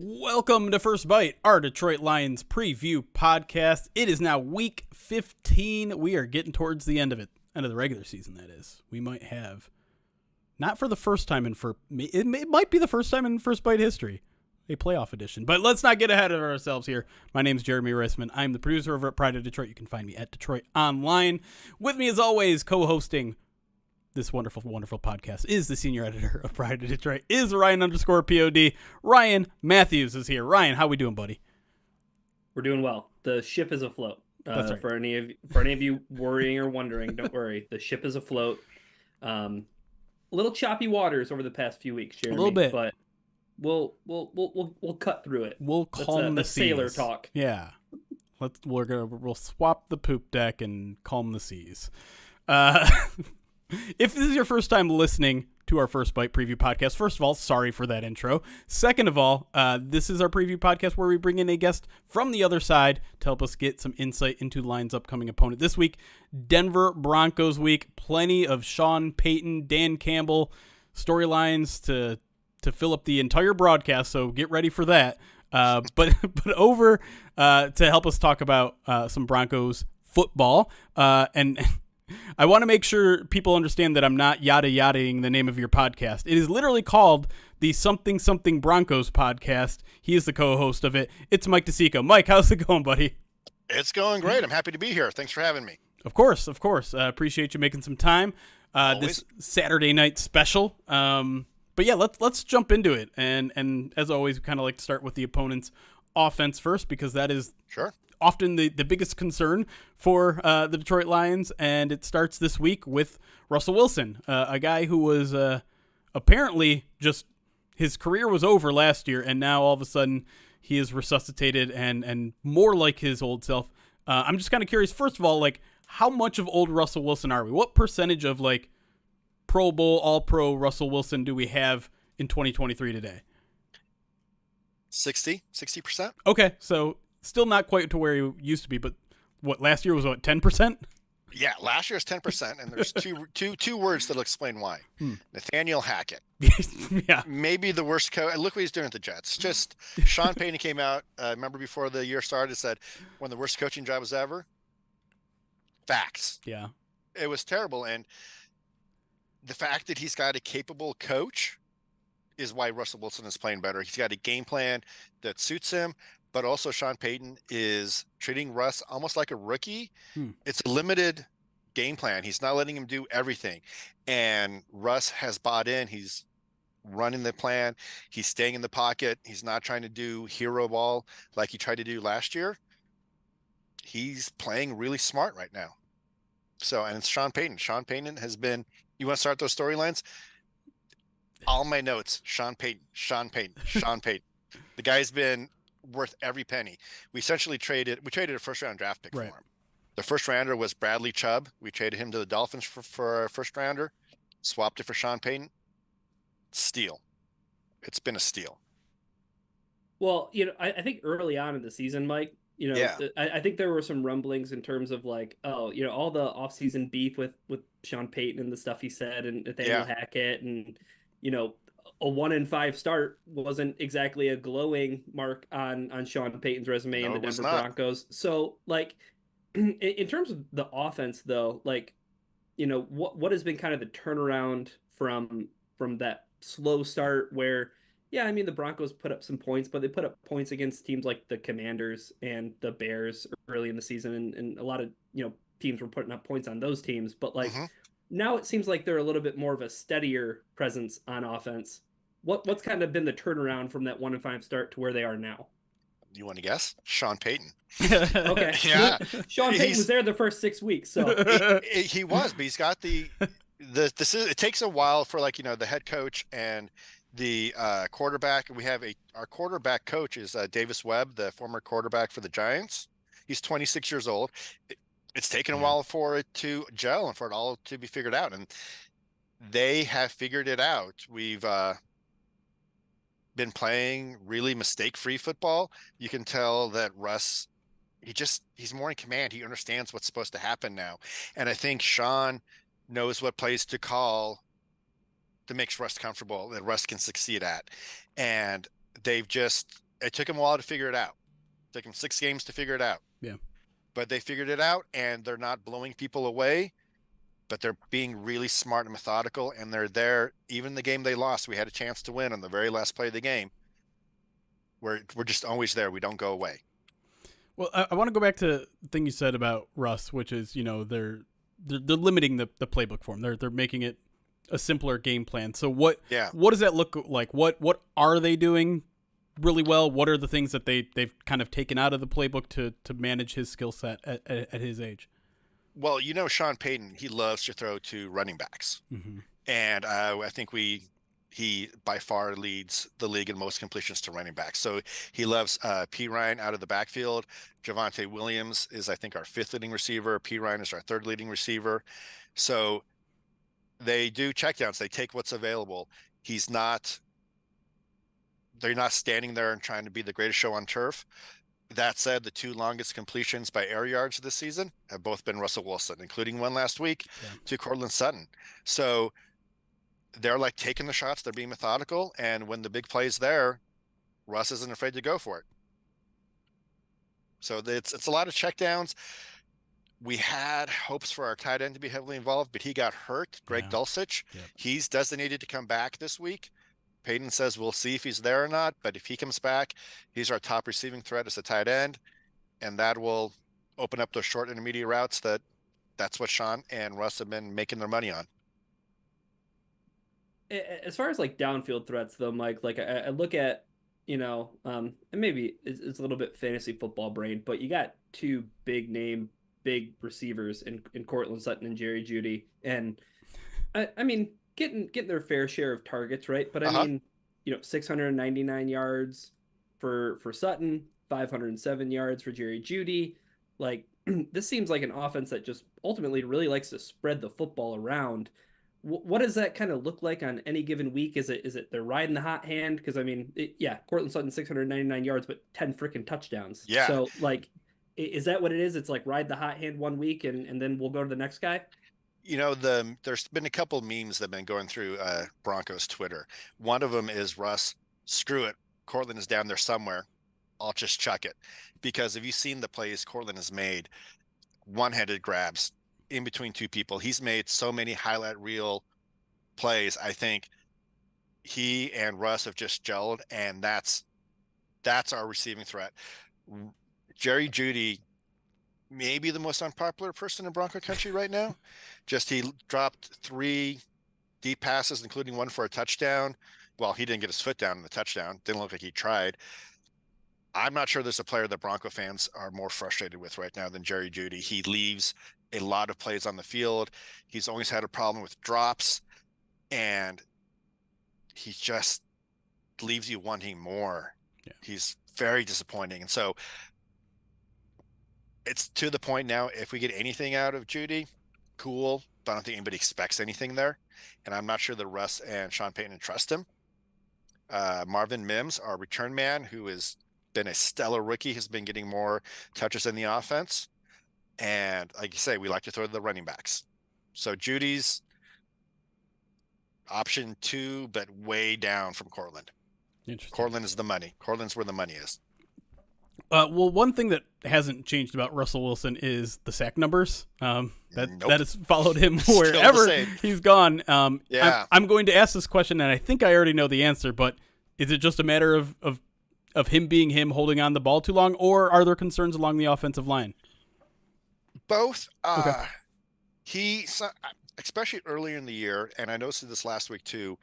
Welcome to First Byte, our Detroit Lions preview podcast. It is now week 15. We are getting towards the end of it. End of the regular season, that is. We might have, not for the first time it might be the first time in First Byte history, a playoff edition. But let's not get ahead of ourselves here. My name is Jeremy Reisman. I'm the producer over at Pride of Detroit. You can find me at Detroit Online. With me, as always, co-hosting this wonderful, wonderful podcast is the senior editor of Pride of Detroit, is Ryan_POD. Ryan Matthews is here. Ryan, how we doing, buddy? We're doing well. The ship is afloat. That's right. For any of you worrying or wondering, don't worry. The ship is afloat. A little choppy waters over the past few weeks, Jeremy. A little bit, but we'll cut through it. We'll calm the that's seas. Sailor talk. Yeah, we'll swap the poop deck and calm the seas. If this is your first time listening to our First Byte preview podcast, first of all, sorry for that intro. Second of all, this is our preview podcast where we bring in a guest from the other side to help us get some insight into Lions' upcoming opponent this week, Denver Broncos week. Plenty of Sean Payton, Dan Campbell storylines to fill up the entire broadcast, so get ready for that. But over to help us talk about some Broncos football and I want to make sure people understand that I'm not yada-yadaing the name of your podcast. It is literally called the Something Something Broncos podcast. He is the co-host of it. It's Mike DeSico. Mike, how's it going, buddy? It's going great. I'm happy to be here. Thanks for having me. Of course. Appreciate you making some time. This Saturday night special. But yeah, let's jump into it. And as always, we kind of like to start with the opponent's offense first because that is often the biggest concern for the Detroit Lions, and it starts this week with Russell Wilson, a guy who was apparently just his career was over last year, and now all of a sudden he is resuscitated and more like his old self. I'm just kind of curious, first of all, like how much of old Russell Wilson are we? What percentage of like Pro Bowl, All-Pro Russell Wilson do we have in 2023 today? 60%. Okay, so still not quite to where he used to be, but what, last year was what, 10%? Yeah, last year's 10%, and there's two words that'll explain why. Nathaniel Hackett. Yeah. Maybe the worst coach. Look what he's doing at the Jets. Just Sean Payton came out, remember before the year started, said one of the worst coaching jobs ever. Facts. Yeah. It was terrible, and the fact that he's got a capable coach is why Russell Wilson is playing better. He's got a game plan that suits him. But also Sean Payton is treating Russ almost like a rookie. It's a limited game plan. He's not letting him do everything. And Russ has bought in. He's running the plan. He's staying in the pocket. He's not trying to do hero ball like he tried to do last year. He's playing really smart right now. So, and it's Sean Payton. Sean Payton has been, you want to start those storylines? All my notes, Sean Payton. The guy's been worth every penny. We traded a first round draft pick for him. The first rounder was Bradley Chubb. We traded him to the Dolphins for a first rounder, swapped it for Sean Payton. Steal. It's been a steal. Well, I think early on in the season, Mike, I think there were some rumblings in terms of like, all the offseason beef with Sean Payton and the stuff he said and Nathaniel Hackett and, a 1-5 start wasn't exactly a glowing mark on Sean Payton's resume in the Denver Broncos. So, like, in terms of the offense, though, like, what has been kind of the turnaround from that slow start where, the Broncos put up some points, but they put up points against teams like the Commanders and the Bears early in the season, and a lot of teams were putting up points on those teams, but like. Now it seems like they're a little bit more of a steadier presence on offense. What's kind of been the turnaround from that 1-5 start to where they are now? You want to guess? Sean Payton. Okay. Yeah. Sean Payton was there the first 6 weeks, so he was, but he's got it takes a while for the head coach and the quarterback. We have our quarterback coach is Davis Webb, the former quarterback for the Giants. He's 26 years old. It's taken a while for it to gel and for it all to be figured out. And they have figured it out. We've been playing really mistake-free football. You can tell that Russ, he's more in command. He understands what's supposed to happen now. And I think Sean knows what plays to call that makes Russ comfortable, that Russ can succeed at. And they've just It took them a while to figure it out. It took them 6 games to figure it out. Yeah. But they figured it out, and they're not blowing people away, but they're being really smart and methodical, and they're there. Even the game they lost, we had a chance to win on the very last play of the game. We're just always there. We don't go away. Well, I want to go back to the thing you said about Russ, which is, they're limiting the playbook for him. They're making it a simpler game plan. So what does that look like? What are they doing really well? What are the things that they've kind of taken out of the playbook to manage his skill set at his age? Well, Sean Payton, he loves to throw to running backs. Mm-hmm. And I think he by far leads the league in most completions to running backs. So he loves P. Ryan out of the backfield. Javonte Williams is, I think, our 5th leading receiver. P. Ryan is our 3rd leading receiver. So they do checkdowns. They take what's available. They're not standing there and trying to be the greatest show on turf. That said, the 2 longest completions by air yards this season have both been Russell Wilson, including one last week to Courtland Sutton. So they're like taking the shots. They're being methodical. And when the big play's there, Russ isn't afraid to go for it. So it's a lot of checkdowns. We had hopes for our tight end to be heavily involved, but he got hurt. Greg Dulcich. Yep. He's designated to come back this week. Payton says we'll see if he's there or not, but if he comes back, he's our top receiving threat as a tight end, and that will open up those short intermediate routes. That's what Sean and Russ have been making their money on. As far as like downfield threats, though, Mike, like I look at, and maybe it's a little bit fantasy football brain, but you got 2 big receivers in Courtland Sutton and Jerry Jeudy, and I mean, getting their fair share of targets, right? But I mean, 699 yards for Sutton, 507 yards for Jerry Jeudy. Like, this seems like an offense that just ultimately really likes to spread the football around. What does that kind of look like on any given week? Is it they're riding the hot hand? Because I mean, Courtland Sutton 699 yards, but 10 freaking touchdowns. Yeah. So like, is that what it is? It's like ride the hot hand one week and then we'll go to the next guy. There's been a couple memes that have been going through Broncos Twitter. One of them is Russ, screw it. Courtland is down there somewhere. I'll just chuck it. Because have you seen the plays Courtland has made? One-handed grabs in between 2 people. He's made so many highlight reel plays. I think he and Russ have just gelled, and that's our receiving threat. Jerry Jeudy, maybe the most unpopular person in Bronco country right now. He dropped 3 deep passes, including one for a touchdown. Well, he didn't get his foot down in the touchdown. Didn't look like he tried. I'm not sure there's a player that Bronco fans are more frustrated with right now than Jerry Jeudy. He leaves a lot of plays on the field. He's always had a problem with drops, and he just leaves you wanting more. Yeah. He's very disappointing. And so it's to the point now, if we get anything out of Jeudy, cool, but I don't think anybody expects anything there. And I'm not sure that Russ and Sean Payton trust him. Marvin Mims, our return man, who has been a stellar rookie, has been getting more touches in the offense. And like you say, we like to throw to the running backs. So Judy's option 2, but way down from Courtland. Courtland is the money. Courtland's where the money is. Well, one thing that hasn't changed about Russell Wilson is the sack numbers. That has followed him wherever he's gone. I'm going to ask this question, and I think I already know the answer, but is it just a matter of him being him, holding on the ball too long, or are there concerns along the offensive line? Both. He, especially earlier in the year, and I noticed this last week too,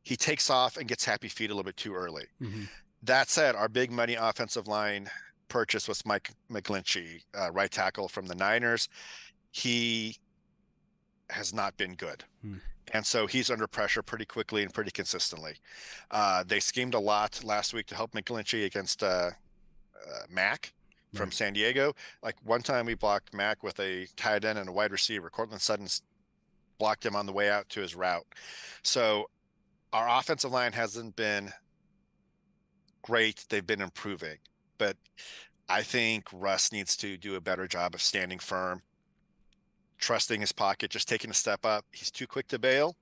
he takes off and gets happy feet a little bit too early. Mm-hmm. That said, our big money offensive line purchase was Mike McGlinchey, right tackle from the Niners. He has not been good. And so he's under pressure pretty quickly and pretty consistently. They schemed a lot last week to help McGlinchey against Mack from San Diego. Like one time we blocked Mack with a tight end and a wide receiver. Courtland Sutton blocked him on the way out to his route. So our offensive line hasn't been great. They've been improving, but I think Russ needs to do a better job of standing firm, trusting his pocket, just taking a step up. He's too quick to bail,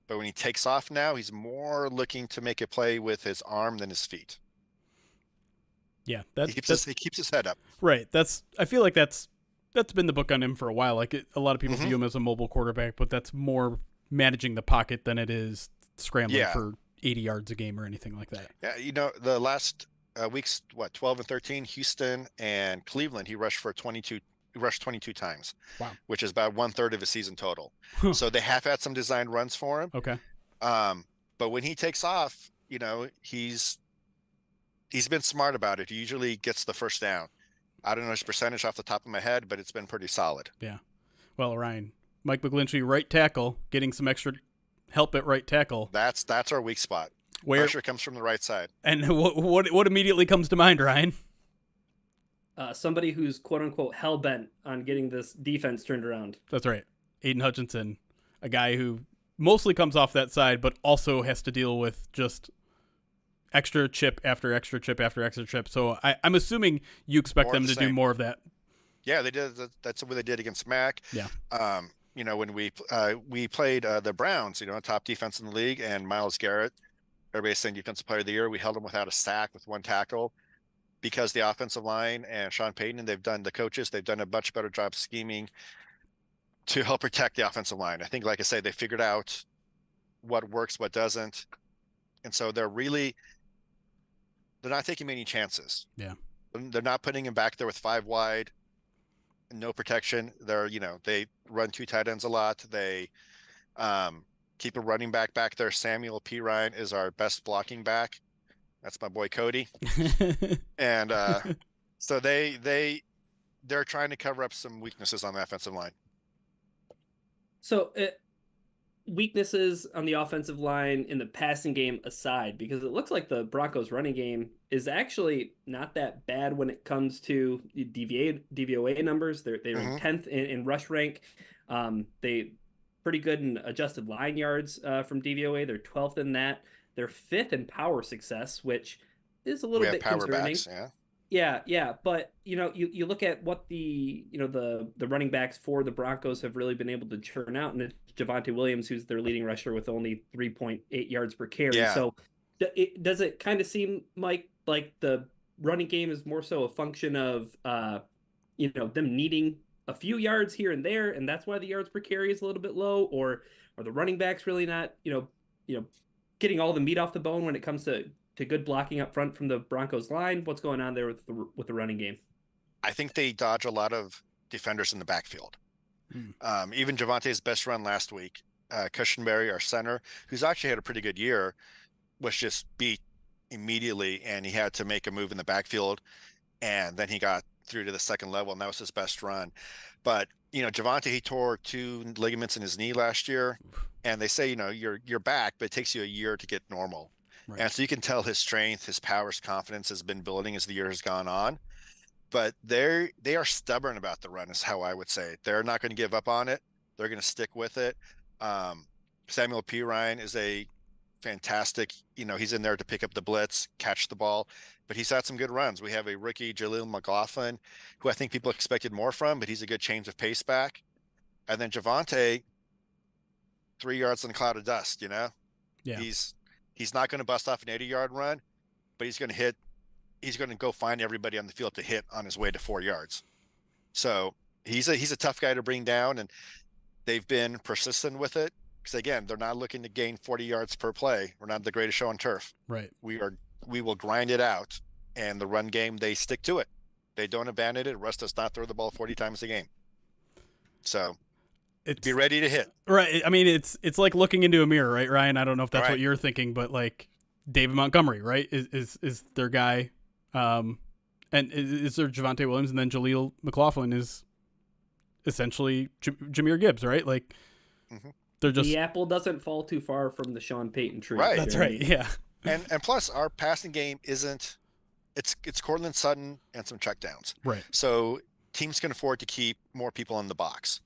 but when he takes off now, he's more looking to make a play with his arm than his feet. Yeah, he keeps his head up. Right. I feel like that's been the book on him for a while. Like a lot of people Mm-hmm. view him as a mobile quarterback, but that's more managing the pocket than it is scrambling for 80 yards a game or anything like that. Yeah, the last weeks, 12 and 13, Houston and Cleveland, he rushed 22 times. Wow. Which is about 1/3 of his season total. Huh. So they have had some designed runs for him. Okay. But when he takes off, he's been smart about it. He usually gets the first down. I don't know his percentage off the top of my head, but it's been pretty solid. Yeah. Well, Ryan, Mike McGlinchey, right tackle, getting some extra help at right tackle. That's our weak spot. Pressure comes from the right side. And what immediately comes to mind, Ryan? Somebody who's quote unquote hell bent on getting this defense turned around. That's right. Aiden Hutchinson, a guy who mostly comes off that side, but also has to deal with just extra chip after extra chip after extra chip. So I'm assuming you expect them to do more of that. Yeah, they did. That's what they did against Mac. Yeah. When we played the Browns, top defense in the league, and Myles Garrett, everybody's saying defensive player of the year. We held him without a sack with one tackle because the offensive line and Sean Payton, they've done a much better job scheming to help protect the offensive line. I think, like I say, they figured out what works, what doesn't. And so they're not taking many chances. Yeah. They're not putting him back there with 5 wide, no protection. They run 2 tight ends a lot. They keep a running back there. Samuel P. Ryan is our best blocking back. That's my boy Cody. And so they're trying to cover up some weaknesses on the offensive line. So weaknesses on the offensive line in the passing game aside, because it looks like the Broncos running game is actually not that bad when it comes to DVOA numbers. They're in 10th in rush rank. They pretty good in adjusted line yards from DVOA. They're 12th in that. They're 5th in power success, which is a little bit concerning. Backs, Yeah. But you look at what the running backs for the Broncos have really been able to churn out, and it's Javonte Williams, who's their leading rusher with only 3.8 yards per carry. Yeah. So does it kind of seem like the running game is more so a function of them needing a few yards here and there, and that's why the yards per carry is a little bit low, or are the running backs really not getting all the meat off the bone when it comes to good blocking up front from the Broncos line? What's going on there with the running game? I think they dodge a lot of defenders in the backfield. Even Javonte's best run last week, Cushenberry, our center, who's actually had a pretty good year, was just beat immediately, and he had to make a move in the backfield, and then he got through to the second level, and that was his best run. But Javonte, he tore 2 ligaments in his knee last year, and they say you're back, but it takes you a year to get normal. Right. And so you can tell his strength, his power, his confidence has been building as the year has gone on. But they are stubborn about the run, is how I would say it. They're not going to give up on it. They're going to stick with it. Samuel P. Ryan is a fantastic, he's in there to pick up the blitz, catch the ball, but he's had some good runs. We have a rookie, Jaleel McLaughlin, who I think people expected more from, but he's a good change of pace back. And then Javonte, 3 yards in a cloud of dust, Yeah. He's not going to bust off an 80-yard run, but he's going to go find everybody on the field to hit on his way to 4 yards. So he's a tough guy to bring down, and they've been persistent with it. Because again, they're not looking to gain 40 yards per play. We're not the greatest show on turf. Right. We will grind it out, and the run game, they stick to it. They don't abandon it. Russ does not throw the ball 40 times a game. So be ready to hit. Right. I mean, it's like looking into a mirror, right, Ryan? I don't know if that's what you're thinking, but like David Montgomery, right, is their guy, and is there Javonte Williams, and then Jaleel McLaughlin is essentially Jahmyr Gibbs, right? Like they're just the apple doesn't fall too far from the Sean Payton tree. Right. That's right. Yeah. And plus, our passing game isn't. It's Cortland Sutton and some checkdowns. Right. So teams can afford to keep more people in the box.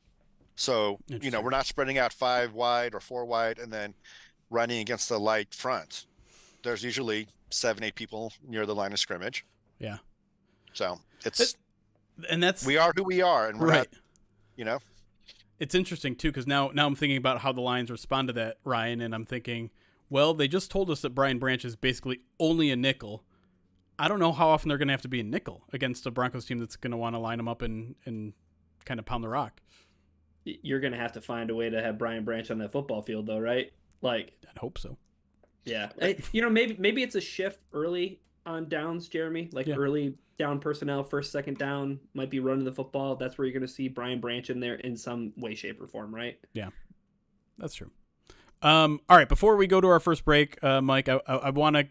So, we're not spreading out 5 wide or 4 wide and then running against the light front. There's usually 7, 8 people near the line of scrimmage. Yeah. So we are who we are, and we're not, It's interesting too, because now I'm thinking about how the Lions respond to that, Ryan, and I'm thinking, well, they just told us that Brian Branch is basically only a nickel. I don't know how often they're going to have to be in nickel against a Broncos team that's going to want to line them up and kind of pound the rock. You're going to have to find a way to have Brian Branch on that football field, though, right? Like, I'd hope so. Yeah. Maybe it's a shift early on downs, Jeremy. Like early down personnel, first, second down, might be running the football. That's where you're going to see Brian Branch in there in some way, shape, or form, right? Yeah, that's true. All right, before we go to our first break, Mike, I want to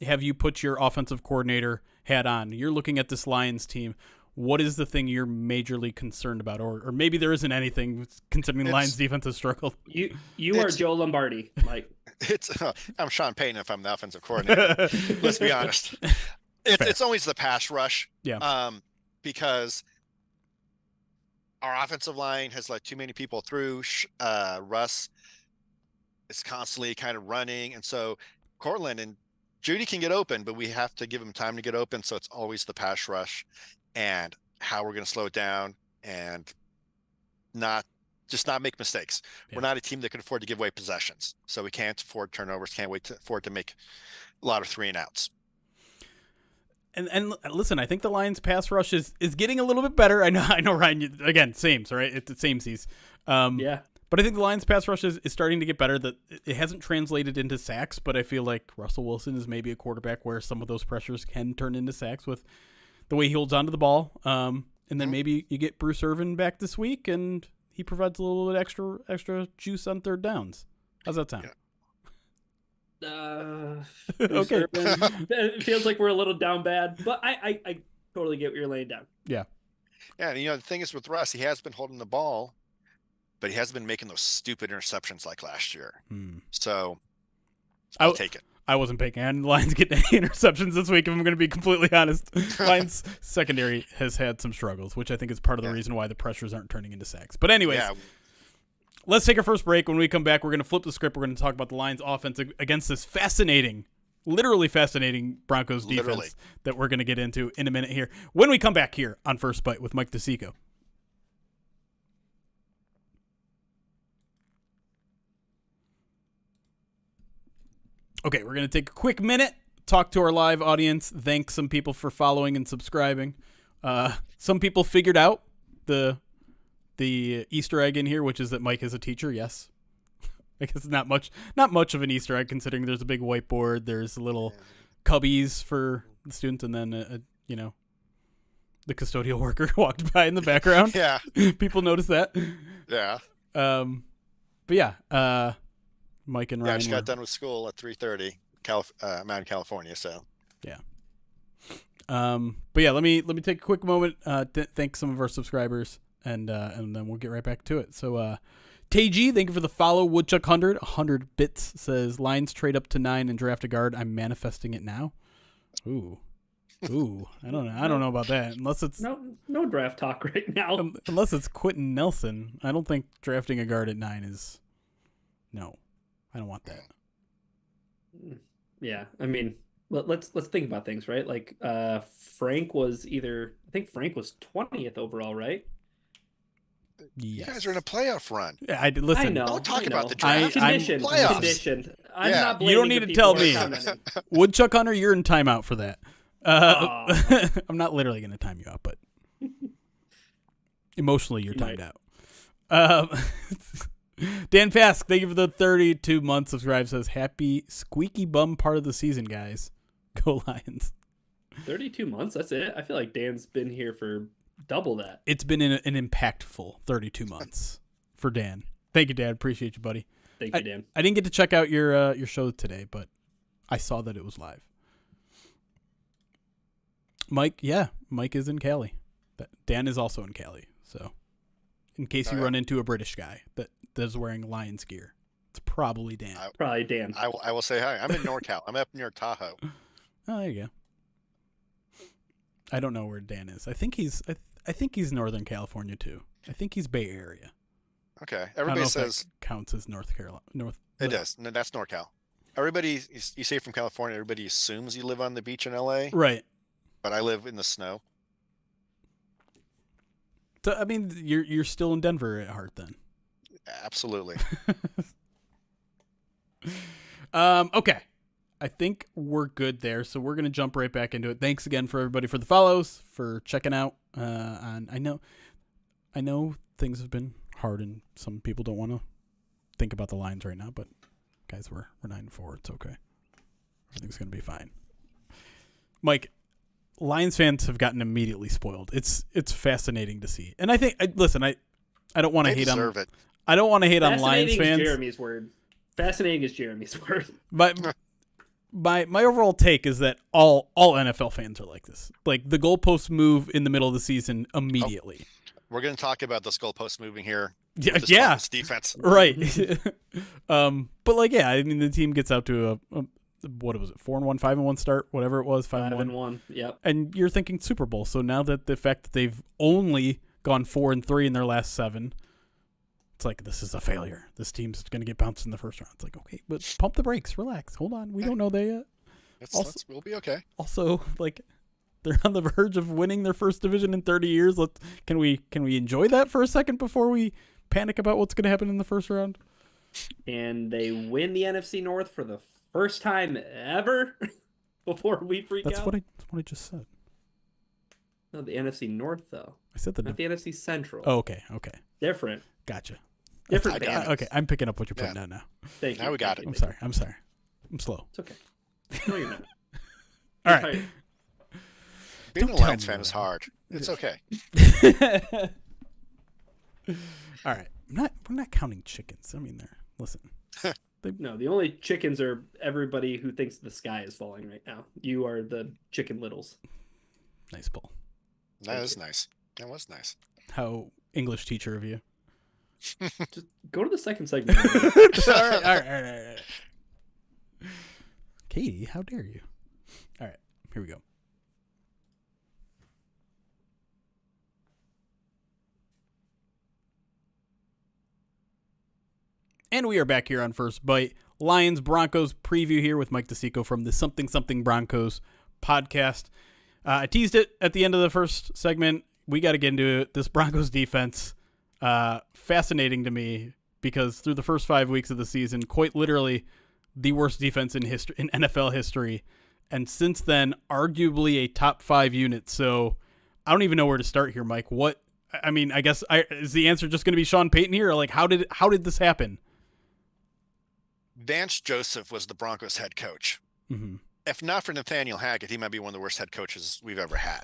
have you put your offensive coordinator hat on. You're looking at this Lions team. What is the thing you're majorly concerned about? Or maybe there isn't anything, considering the Lions defense has struggled. You are Joe Lombardi, Mike. I'm Sean Payton if I'm the offensive coordinator. Let's be honest. It's always the pass rush. Yeah. Because our offensive line has let too many people through. Russ is constantly kind of running. And so Cortland and Judy can get open, but we have to give him time to get open. So it's always the pass rush and how we're going to slow it down and not make mistakes. Yeah. We're not a team that can afford to give away possessions. So we can't afford turnovers, afford to make a lot of 3 and outs. And listen, I think the Lions pass rush is getting a little bit better. I know Ryan, again, sames, right? It's the samesies. Yeah. But I think the Lions pass rush is starting to get better. That it hasn't translated into sacks, but I feel like Russell Wilson is maybe a quarterback where some of those pressures can turn into sacks with the way he holds onto the ball. And then maybe you get Bruce Irvin back this week and he provides a little bit extra juice on third downs. How's that sound? Yeah. Okay. It feels like we're a little down bad, but I totally get what you're laying down. Yeah. Yeah, and the thing is with Russ, he has been holding the ball, but he hasn't been making those stupid interceptions like last year. So I'll take it. I wasn't picking on Lions getting any interceptions this week, if I'm going to be completely honest. Lions secondary has had some struggles, which I think is part of the reason why the pressures aren't turning into sacks. But anyways, let's take our first break. When we come back, we're going to flip the script. We're going to talk about the Lions offense against this literally fascinating Broncos defense that we're going to get into in a minute here. When we come back here on First Bite with Mike DeSico. Okay, we're going to take a quick minute, talk to our live audience, thank some people for following and subscribing. Some people figured out the Easter egg in here, which is that Mike is a teacher, yes. I guess not much of an Easter egg, considering there's a big whiteboard, there's little cubbies for the students, and then, the custodial worker walked by in the background. Yeah. People noticed that. Yeah. But yeah, Mike and Ryan. I just got done with school at 3:30, Mountain California. So yeah. But yeah, let me take a quick moment. Thank some of our subscribers, and then we'll get right back to it. So, TG, thank you for the follow. Woodchuck 100 bits says Lions trade up to 9 and draft a guard. I'm manifesting it now. Ooh, I don't know about that. Unless it's no draft talk right now. Unless it's Quentin Nelson, I don't think drafting a guard at 9 is. No, I don't want that. Yeah, I mean, let's think about things, right? Like, Frank was I think Frank was 20th overall, right? Yes. You guys are in a playoff run. Yeah, listen. I know. Don't talk about the draft. Conditioned. I'm not blaming you don't need to tell me. Woodchuck Hunter, you're in timeout for that. I'm not literally going to time you out, but emotionally you're timed out. Dan Pask, thank you for the 32 months subscribe. Says happy squeaky bum part of the season, guys. Go Lions. 32 months. That's it. I feel like Dan's been here for double that. It's been an impactful 32 months for Dan. Thank you, Dan. Appreciate you, buddy. Thank you, Dan. I didn't get to check out your show today, but I saw that it was live. Mike is in Cali. Dan is also in Cali. So, in case you run into a British guy that is wearing Lions gear, it's probably Dan. Probably Dan. I will say hi. I'm in NorCal. I'm up near Tahoe. Oh, there you go. I don't know where Dan is. I think he's Northern California too. I think he's Bay Area. Okay. Everybody says that counts as North Carolina. It does. No, that's NorCal. Everybody, you say from California, everybody assumes you live on the beach in LA. Right. But I live in the snow. So, I mean, you're still in Denver at heart then. Absolutely. Okay. I think we're good there. So we're going to jump right back into it. Thanks again for everybody for the follows, for checking out. And I know things have been hard and some people don't want to think about the Lions right now, but guys, we're 9-4. It's okay. Everything's going to be fine. Mike, Lions fans have gotten immediately spoiled. It's fascinating to see. And I think, I don't want to hate on it. I don't want to hate on Lions fans. Jeremy's word. Fascinating is Jeremy's word. But my overall take is that all NFL fans are like this. Like the goalposts move in the middle of the season immediately. We're going to talk about this goalpost moving here. Yeah. Defense. Right. But I mean, the team gets out to a what was it? 4-1, 5-1 start, whatever it was, 5-1. Yep. And you're thinking Super Bowl. So now that the fact that they've only gone 4-3 in their last 7, it's like this is a failure. This team's going to get bounced in the first round. It's like, okay, but pump the brakes, relax, hold on. We don't know that yet. We'll be okay. Also, they're on the verge of winning their first division in 30 years. Can we enjoy that for a second before we panic about what's going to happen in the first round? And they win the NFC North for the first time ever before we freak out. That's what I just said. No, the NFC North though. I said not the NFC Central. Oh, okay. Different. Gotcha. Different. Okay, I'm picking up what you're putting down now. Thank you. Now we got it. I'm sorry. I'm slow. It's okay. No, you're not. All right. Being a Lions fan is hard. It's okay. All right. We're not counting chickens. I mean, listen. No, the only chickens are everybody who thinks the sky is falling right now. You are the chicken littles. Nice pull. That was nice. That was nice. How English teacher of you. Just go to the second segment. All right. Katie, how dare you? All right, here we go. And we are back here on First Byte. Lions Broncos preview here with Mike DeSico from the Something Something Broncos podcast. I teased it at the end of the first segment. We got to get into it. This Broncos defense, fascinating to me because through the first 5 weeks of the season, quite literally the worst defense in NFL history. And since then, arguably a top 5 unit. So I don't even know where to start here, Mike. I guess is the answer just going to be Sean Payton here? Or how did this happen? Vance Joseph was the Broncos head coach. Mm-hmm. If not for Nathaniel Hackett, he might be one of the worst head coaches we've ever had.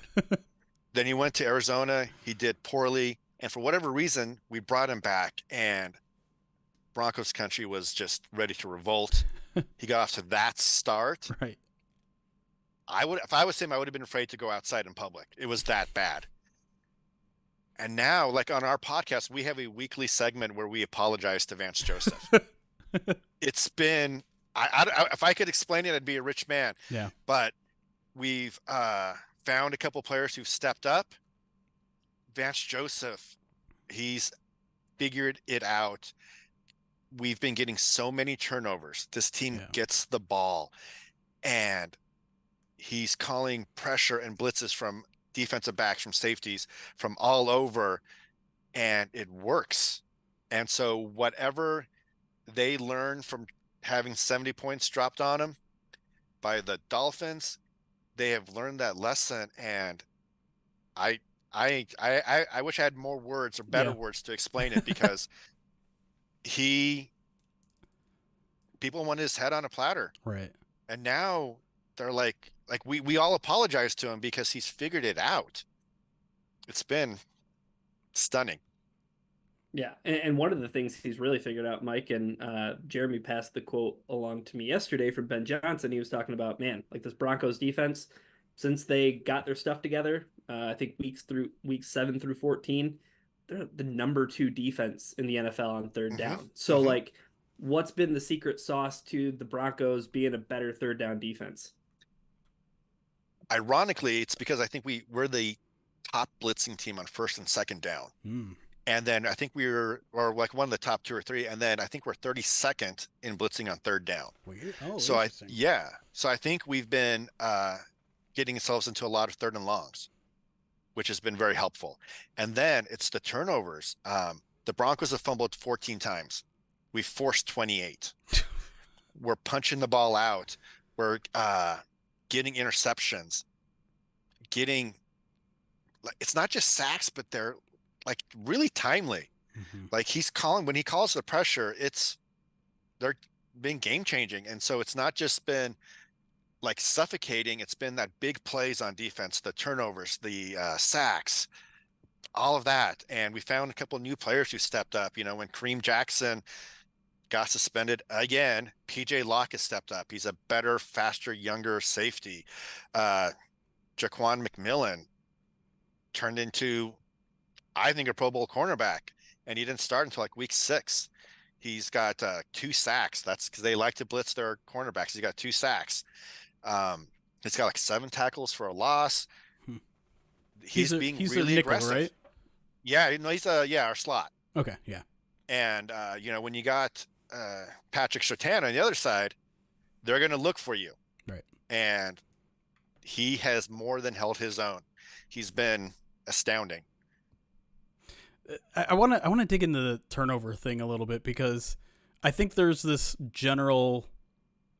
Then he went to Arizona. He did poorly. And for whatever reason, we brought him back, and Broncos country was just ready to revolt. He got off to that start. Right. If I was him, I would have been afraid to go outside in public. It was that bad. And now, on our podcast, we have a weekly segment where we apologize to Vance Joseph. It's been, if I could explain it, I'd be a rich man. Yeah. But we've found a couple players who've stepped up. Vance Joseph, he's figured it out. We've been getting so many turnovers. This team gets the ball, and he's calling pressure and blitzes from defensive backs, from safeties, from all over, and it works. And so whatever they learn from having 70 points dropped on them by the Dolphins, they have learned that lesson. And I wish I had more words or better words to explain it, because people want his head on a platter. Right. And now they're like we all apologize to him because he's figured it out. It's been stunning. Yeah, and one of the things he's really figured out, Mike, and Jeremy passed the quote along to me yesterday from Ben Johnson. He was talking about, this Broncos defense, since they got their stuff together, I think weeks 7 through 14, they're the number 2 defense in the NFL on third down. So, what's been the secret sauce to the Broncos being a better third down defense? Ironically, it's because I think we're the top blitzing team on first and second down. And then I think we're one of the top 2 or 3. And then I think we're 32nd in blitzing on third down. Weird. Oh, so So I think we've been getting ourselves into a lot of third and longs, which has been very helpful. And then it's the turnovers. The Broncos have fumbled 14 times. We've forced 28. We're punching the ball out. We're getting interceptions, getting, it's not just sacks, but they're like really timely. Like when he calls the pressure, they're being game changing. And so it's not just been like suffocating. It's been that big plays on defense, the turnovers, the sacks, all of that. And we found a couple of new players who stepped up. When Kareem Jackson got suspended again, PJ Locke has stepped up. He's a better, faster, younger safety. Jaquan McMillan turned into, I think, a Pro Bowl cornerback, and he didn't start until like week 6. He's got 2 sacks. That's because they like to blitz their cornerbacks. He's got 2 sacks. He's got like 7 tackles for a loss. He's being really nickel, aggressive, right? Yeah, he's our slot. Okay, yeah. And when you got Patrick Surtain on the other side, they're going to look for you, right? And he has more than held his own. He's been astounding. I want to dig into the turnover thing a little bit, because I think there's this general,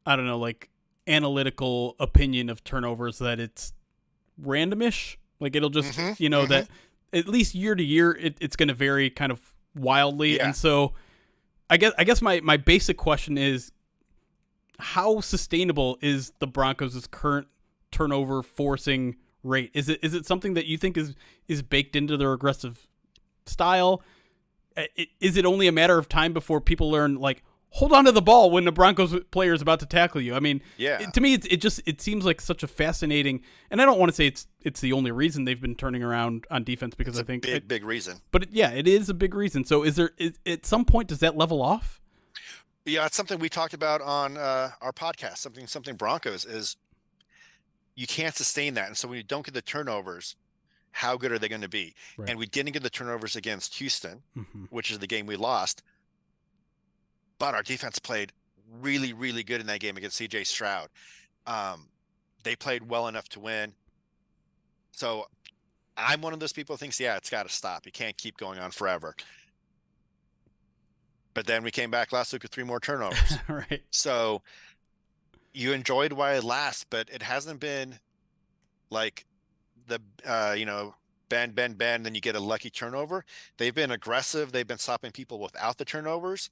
I don't know, like analytical opinion of turnovers that it's randomish. Like it'll just, that at least year to year, it's going to vary kind of wildly. Yeah. And so I guess my basic question is, how sustainable is the Broncos' current turnover forcing rate? Is it something that you think is baked into their aggressive style? Is it only a matter of time before people learn, like, hold on to the ball when the Broncos player is about to tackle you? I mean, to me, it seems like such a fascinating, and I don't want to say it's the only reason they've been turning around on defense, because it's I think big reason. But it is a big reason. So at some point, does that level off? Yeah, it's something we talked about on our podcast. Something Broncos is, you can't sustain that, and so when you don't get the turnovers, how good are they going to be? Right. And we didn't get the turnovers against Houston, which is the game we lost. But our defense played really, really good in that game against CJ Stroud. They played well enough to win. So I'm one of those people who thinks, it's got to stop. You can't keep going on forever. But then we came back last week with 3 more turnovers. Right. So you enjoyed while it lasts, but it hasn't been like the, bend, then you get a lucky turnover. They've been aggressive. They've been stopping people without the turnovers.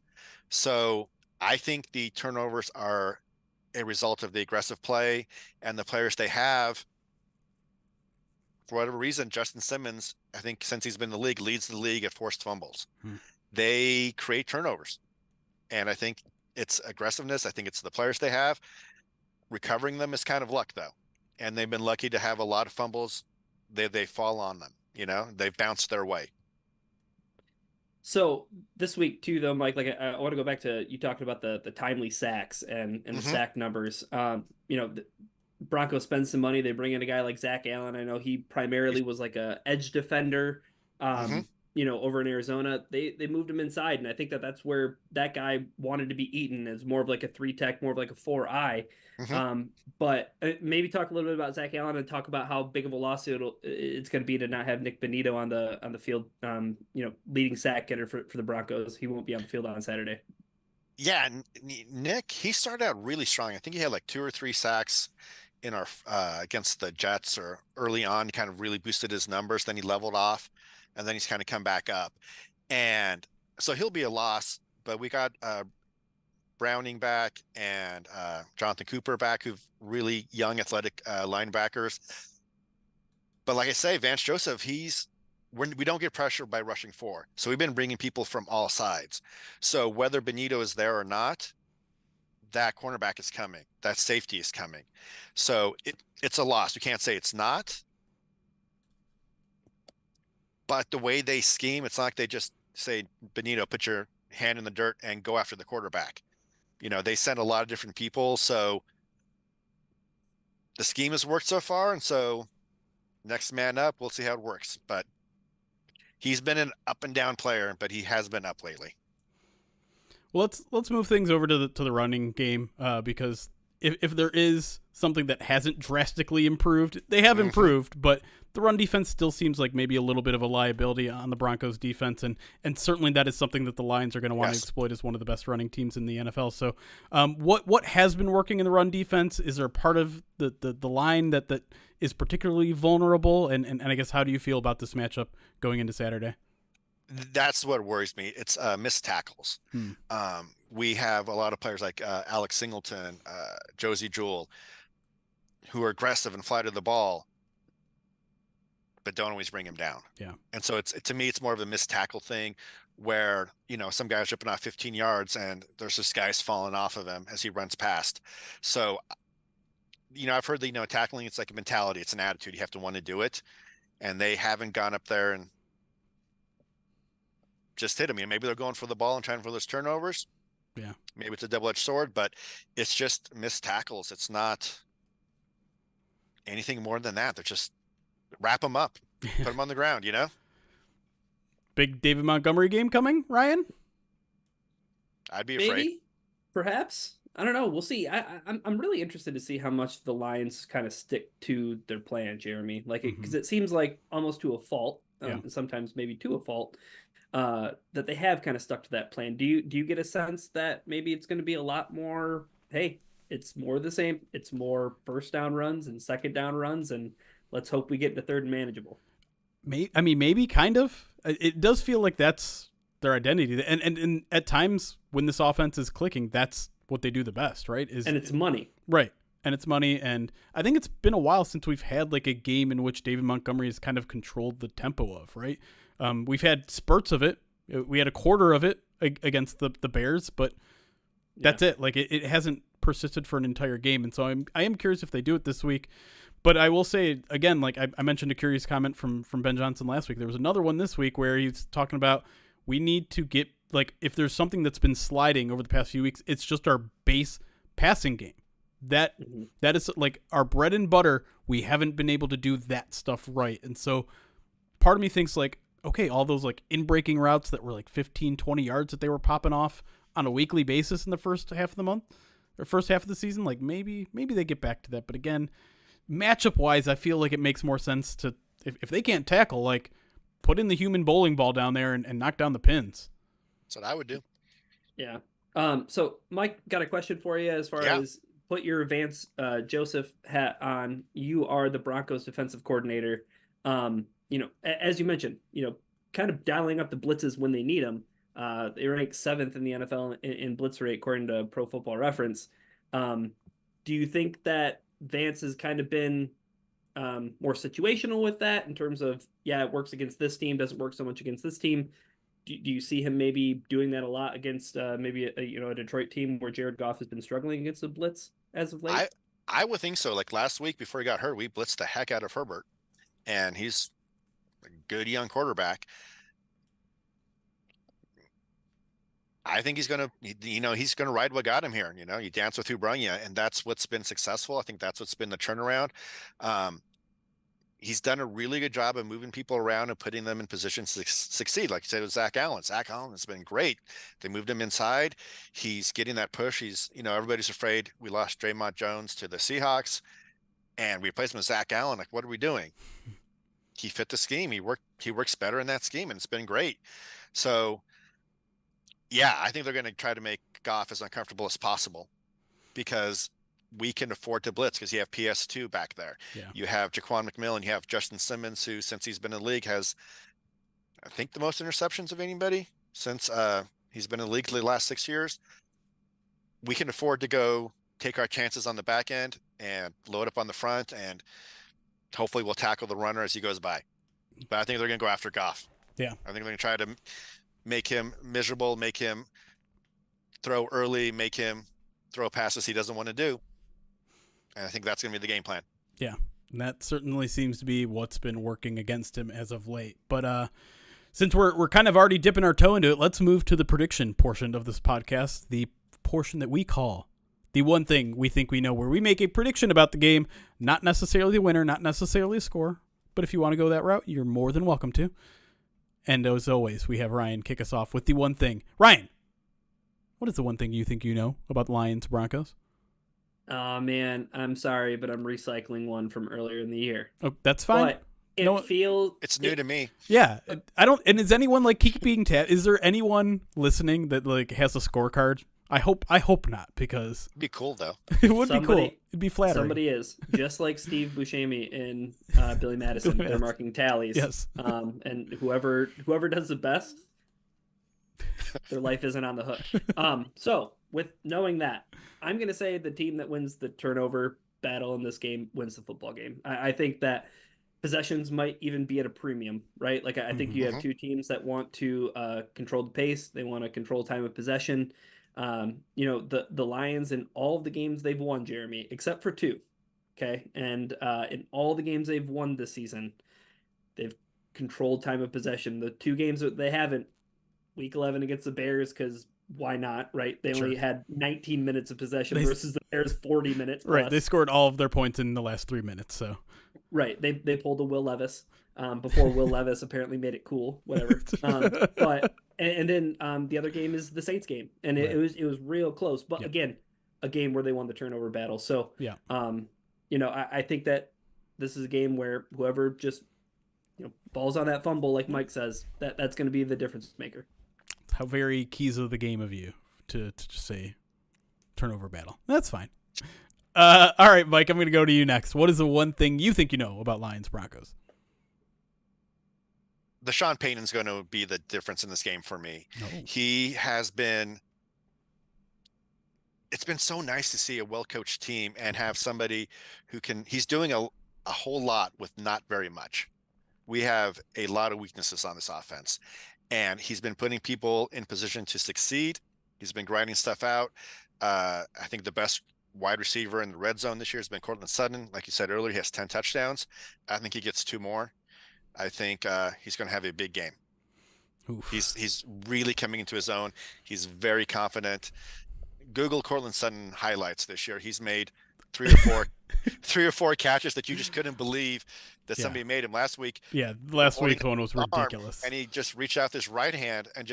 So I think the turnovers are a result of the aggressive play and the players they have. For whatever reason, Justin Simmons, I think since he's been in the league, leads the league at forced fumbles. They create turnovers. And I think it's aggressiveness. I think it's the players they have. Recovering them is kind of luck, though. And they've been lucky to have a lot of fumbles. They fall on them. They've bounced their way. So this week too, though, Mike, like I want to go back to you talking about the timely sacks and the sack numbers. The Broncos spend some money. They bring in a guy like Zach Allen. I know he primarily was like a edge defender. Over in Arizona, they moved him inside, and I think that's where that guy wanted to be eaten, as more of like a 3-tech, more of like a 4-eye. But maybe talk a little bit about Zach Allen and talk about how big of a lawsuit it's going to be to not have Nick Benito on the field. Leading sack getter for the Broncos. He won't be on the field on Saturday. Yeah, Nick, he started out really strong. I think he had like 2 or 3 sacks in our against the Jets, or early on, kind of really boosted his numbers. Then he leveled off, and then he's kind of come back up. And so he'll be a loss, but we got Browning back and Jonathan Cooper back, who've really young, athletic linebackers. But like I say, Vance Joseph, we don't get pressure by rushing 4. So we've been bringing people from all sides. So whether Benito is there or not, that cornerback is coming. That safety is coming. So it's a loss. We can't say it's not. But the way they scheme, it's not like they just say, Benito, put your hand in the dirt and go after the quarterback. They send a lot of different people. So the scheme has worked so far. And so next man up, we'll see how it works. But he's been an up and down player, but he has been up lately. Well, let's move things over to the running game, because if there is something that hasn't drastically improved, they have improved, but the run defense still seems like maybe a little bit of a liability on the Broncos defense. And certainly that is something that the Lions are going to want to exploit as one of the best running teams in the NFL. So what has been working in the run defense? Is there a part of the line that is particularly vulnerable? And I guess, how do you feel about this matchup going into Saturday? That's what worries me. It's missed tackles. We have a lot of players like Alex Singleton, Josie Jewell, who are aggressive and fly to the ball, but don't always bring him down. Yeah. And so to me, it's more of a missed tackle thing where, some guy's ripping off 15 yards and there's just guys falling off of him as he runs past. So, I've heard that, tackling, it's like a mentality. It's an attitude. You have to want to do it. And they haven't gone up there and just hit him. Maybe they're going for the ball and trying for those turnovers. Yeah. Maybe it's a double-edged sword, but it's just missed tackles. It's not anything more than that. They're just wrap them up, put them on the ground, Big David Montgomery game coming, Ryan? I'd be afraid. Maybe, perhaps. I don't know. We'll see. I'm really interested to see how much the Lions kind of stick to their plan, Jeremy. Because it seems like almost to a fault, and sometimes maybe to a fault, that they have kind of stuck to that plan. Do you get a sense that maybe it's going to be a lot more, hey, it's more the same. It's more first down runs and second down runs, and let's hope we get to third and manageable. Maybe kind of. It does feel like that's their identity. And at times when this offense is clicking, that's what they do the best, right? And it's money. Right. And it's money. And I think it's been a while since we've had like a game in which David Montgomery has kind of controlled the tempo of, right? We've had spurts of it. We had a quarter of it against the Bears, but that's it. Like it hasn't persisted for an entire game. And so I am curious if they do it this week. But I will say, again, like I mentioned a curious comment from Ben Johnson last week. There was another one this week where he's talking about we need to get, like, if there's something that's been sliding over the past few weeks, it's just our base passing game. That is like our bread and butter. We haven't been able to do that stuff right. And so part of me thinks like, okay, all those like in-breaking routes that were like 15, 20 yards that they were popping off on a weekly basis in the first half of the month or first half of the season, like maybe they get back to that. But again, matchup wise, I feel like it makes more sense to, if they can't tackle, like put in the human bowling ball down there and knock down the pins. That's what I would do. Yeah. So Mike, got a question for you as far as put your Vance Joseph hat on. You are the Broncos defensive coordinator. As you mentioned, kind of dialing up the blitzes when they need them. They rank 7th in the NFL in blitz rate, according to Pro Football Reference. Do you think that Vance has kind of been more situational with that in terms of, it works against this team, doesn't work so much against this team? Do you see him maybe doing that a lot against maybe a Detroit team where Jared Goff has been struggling against the blitz as of late? I would think so. Like last week before he got hurt, we blitzed the heck out of Herbert, and he's a good young quarterback. I think he's gonna, he's gonna ride what got him here. You dance with who brung you, and that's what's been successful. I think that's what's been the turnaround. He's done a really good job of moving people around and putting them in positions to succeed. Like you said with Zach Allen. Zach Allen has been great. They moved him inside. He's getting that push. He's, everybody's afraid we lost Draymond Jones to the Seahawks and we replaced him with Zach Allen. Like, what are we doing? He fit the scheme. He works better in that scheme, and it's been great. So, I think they're going to try to make Goff as uncomfortable as possible because we can afford to blitz because you have PS2 back there. Yeah. You have Jaquan McMillan. You have Justin Simmons, who, since he's been in the league, has, I think, the most interceptions of anybody since he's been in the league the last 6 years. We can afford to go take our chances on the back end and load up on the front, and hopefully we'll tackle the runner as he goes by. But I think they're going to go after Goff. Yeah. I think they're going to try to make him miserable, make him throw early, make him throw passes he doesn't want to do. And I think that's going to be the game plan. Yeah, and that certainly seems to be what's been working against him as of late. But since we're kind of already dipping our toe into it, let's move to the prediction portion of this podcast, the portion that we call the one thing we think we know, where we make a prediction about the game, not necessarily the winner, not necessarily a score, but if you want to go that route, you're more than welcome to. And as always, we have Ryan kick us off with the one thing. Ryan, what is the one thing you think you know about the Lions Broncos? Oh man, I'm sorry, but I'm recycling one from earlier in the year. Oh, that's fine. But it feels it's new to me. Yeah, I don't. And is anyone like keeping tab? Is there anyone listening that like has a scorecard? I hope not, because It'd be cool though. it would be cool. It'd be flattering. Somebody is just like Steve Buscemi in Billy Madison. They're marking tallies. Yes. And whoever does the best, their life isn't on the hook. So with knowing that, I'm gonna say the team that wins the turnover battle in this game wins the football game. I think that possessions might even be at a premium, right? Like I think you have two teams that want to control the pace. They want to control time of possession. The Lions in all of the games they've won, Jeremy, except for two, okay? And in all the games they've won this season, they've controlled time of possession. The two games that they haven't, Week 11 against the Bears, because why not, right? They only had 19 minutes of possession versus the Bears 40 minutes. Plus. Right, they scored all of their points in the last 3 minutes, so. Right, they pulled a Will Levis before Will Levis apparently made it cool, whatever. But then the other game is the Saints game, and it was real close. But again, a game where they won the turnover battle. So I think that this is a game where whoever just falls on that fumble, like Mike says, that's going to be the difference maker. How very keys of the game of you to just say turnover battle. That's fine. All right, Mike, I'm going to go to you next. What is the one thing you think you know about Lions Broncos? The Sean Payton's going to be the difference in this game for me. Oh. He has been. It's been so nice to see a well-coached team and have somebody who can. He's doing a whole lot with not very much. We have a lot of weaknesses on this offense, and he's been putting people in position to succeed. He's been grinding stuff out. I think the best wide receiver in the red zone this year has been Courtland Sutton. Like you said earlier, he has 10 touchdowns. I think he gets 2 more. I think he's going to have a big game. Oof. He's really coming into his own. He's very confident. Google Courtland Sutton highlights this year. He's made 3 or 4 catches that you just couldn't believe that somebody made him last week. Yeah, last week's one was ridiculous. And he just reached out this right hand and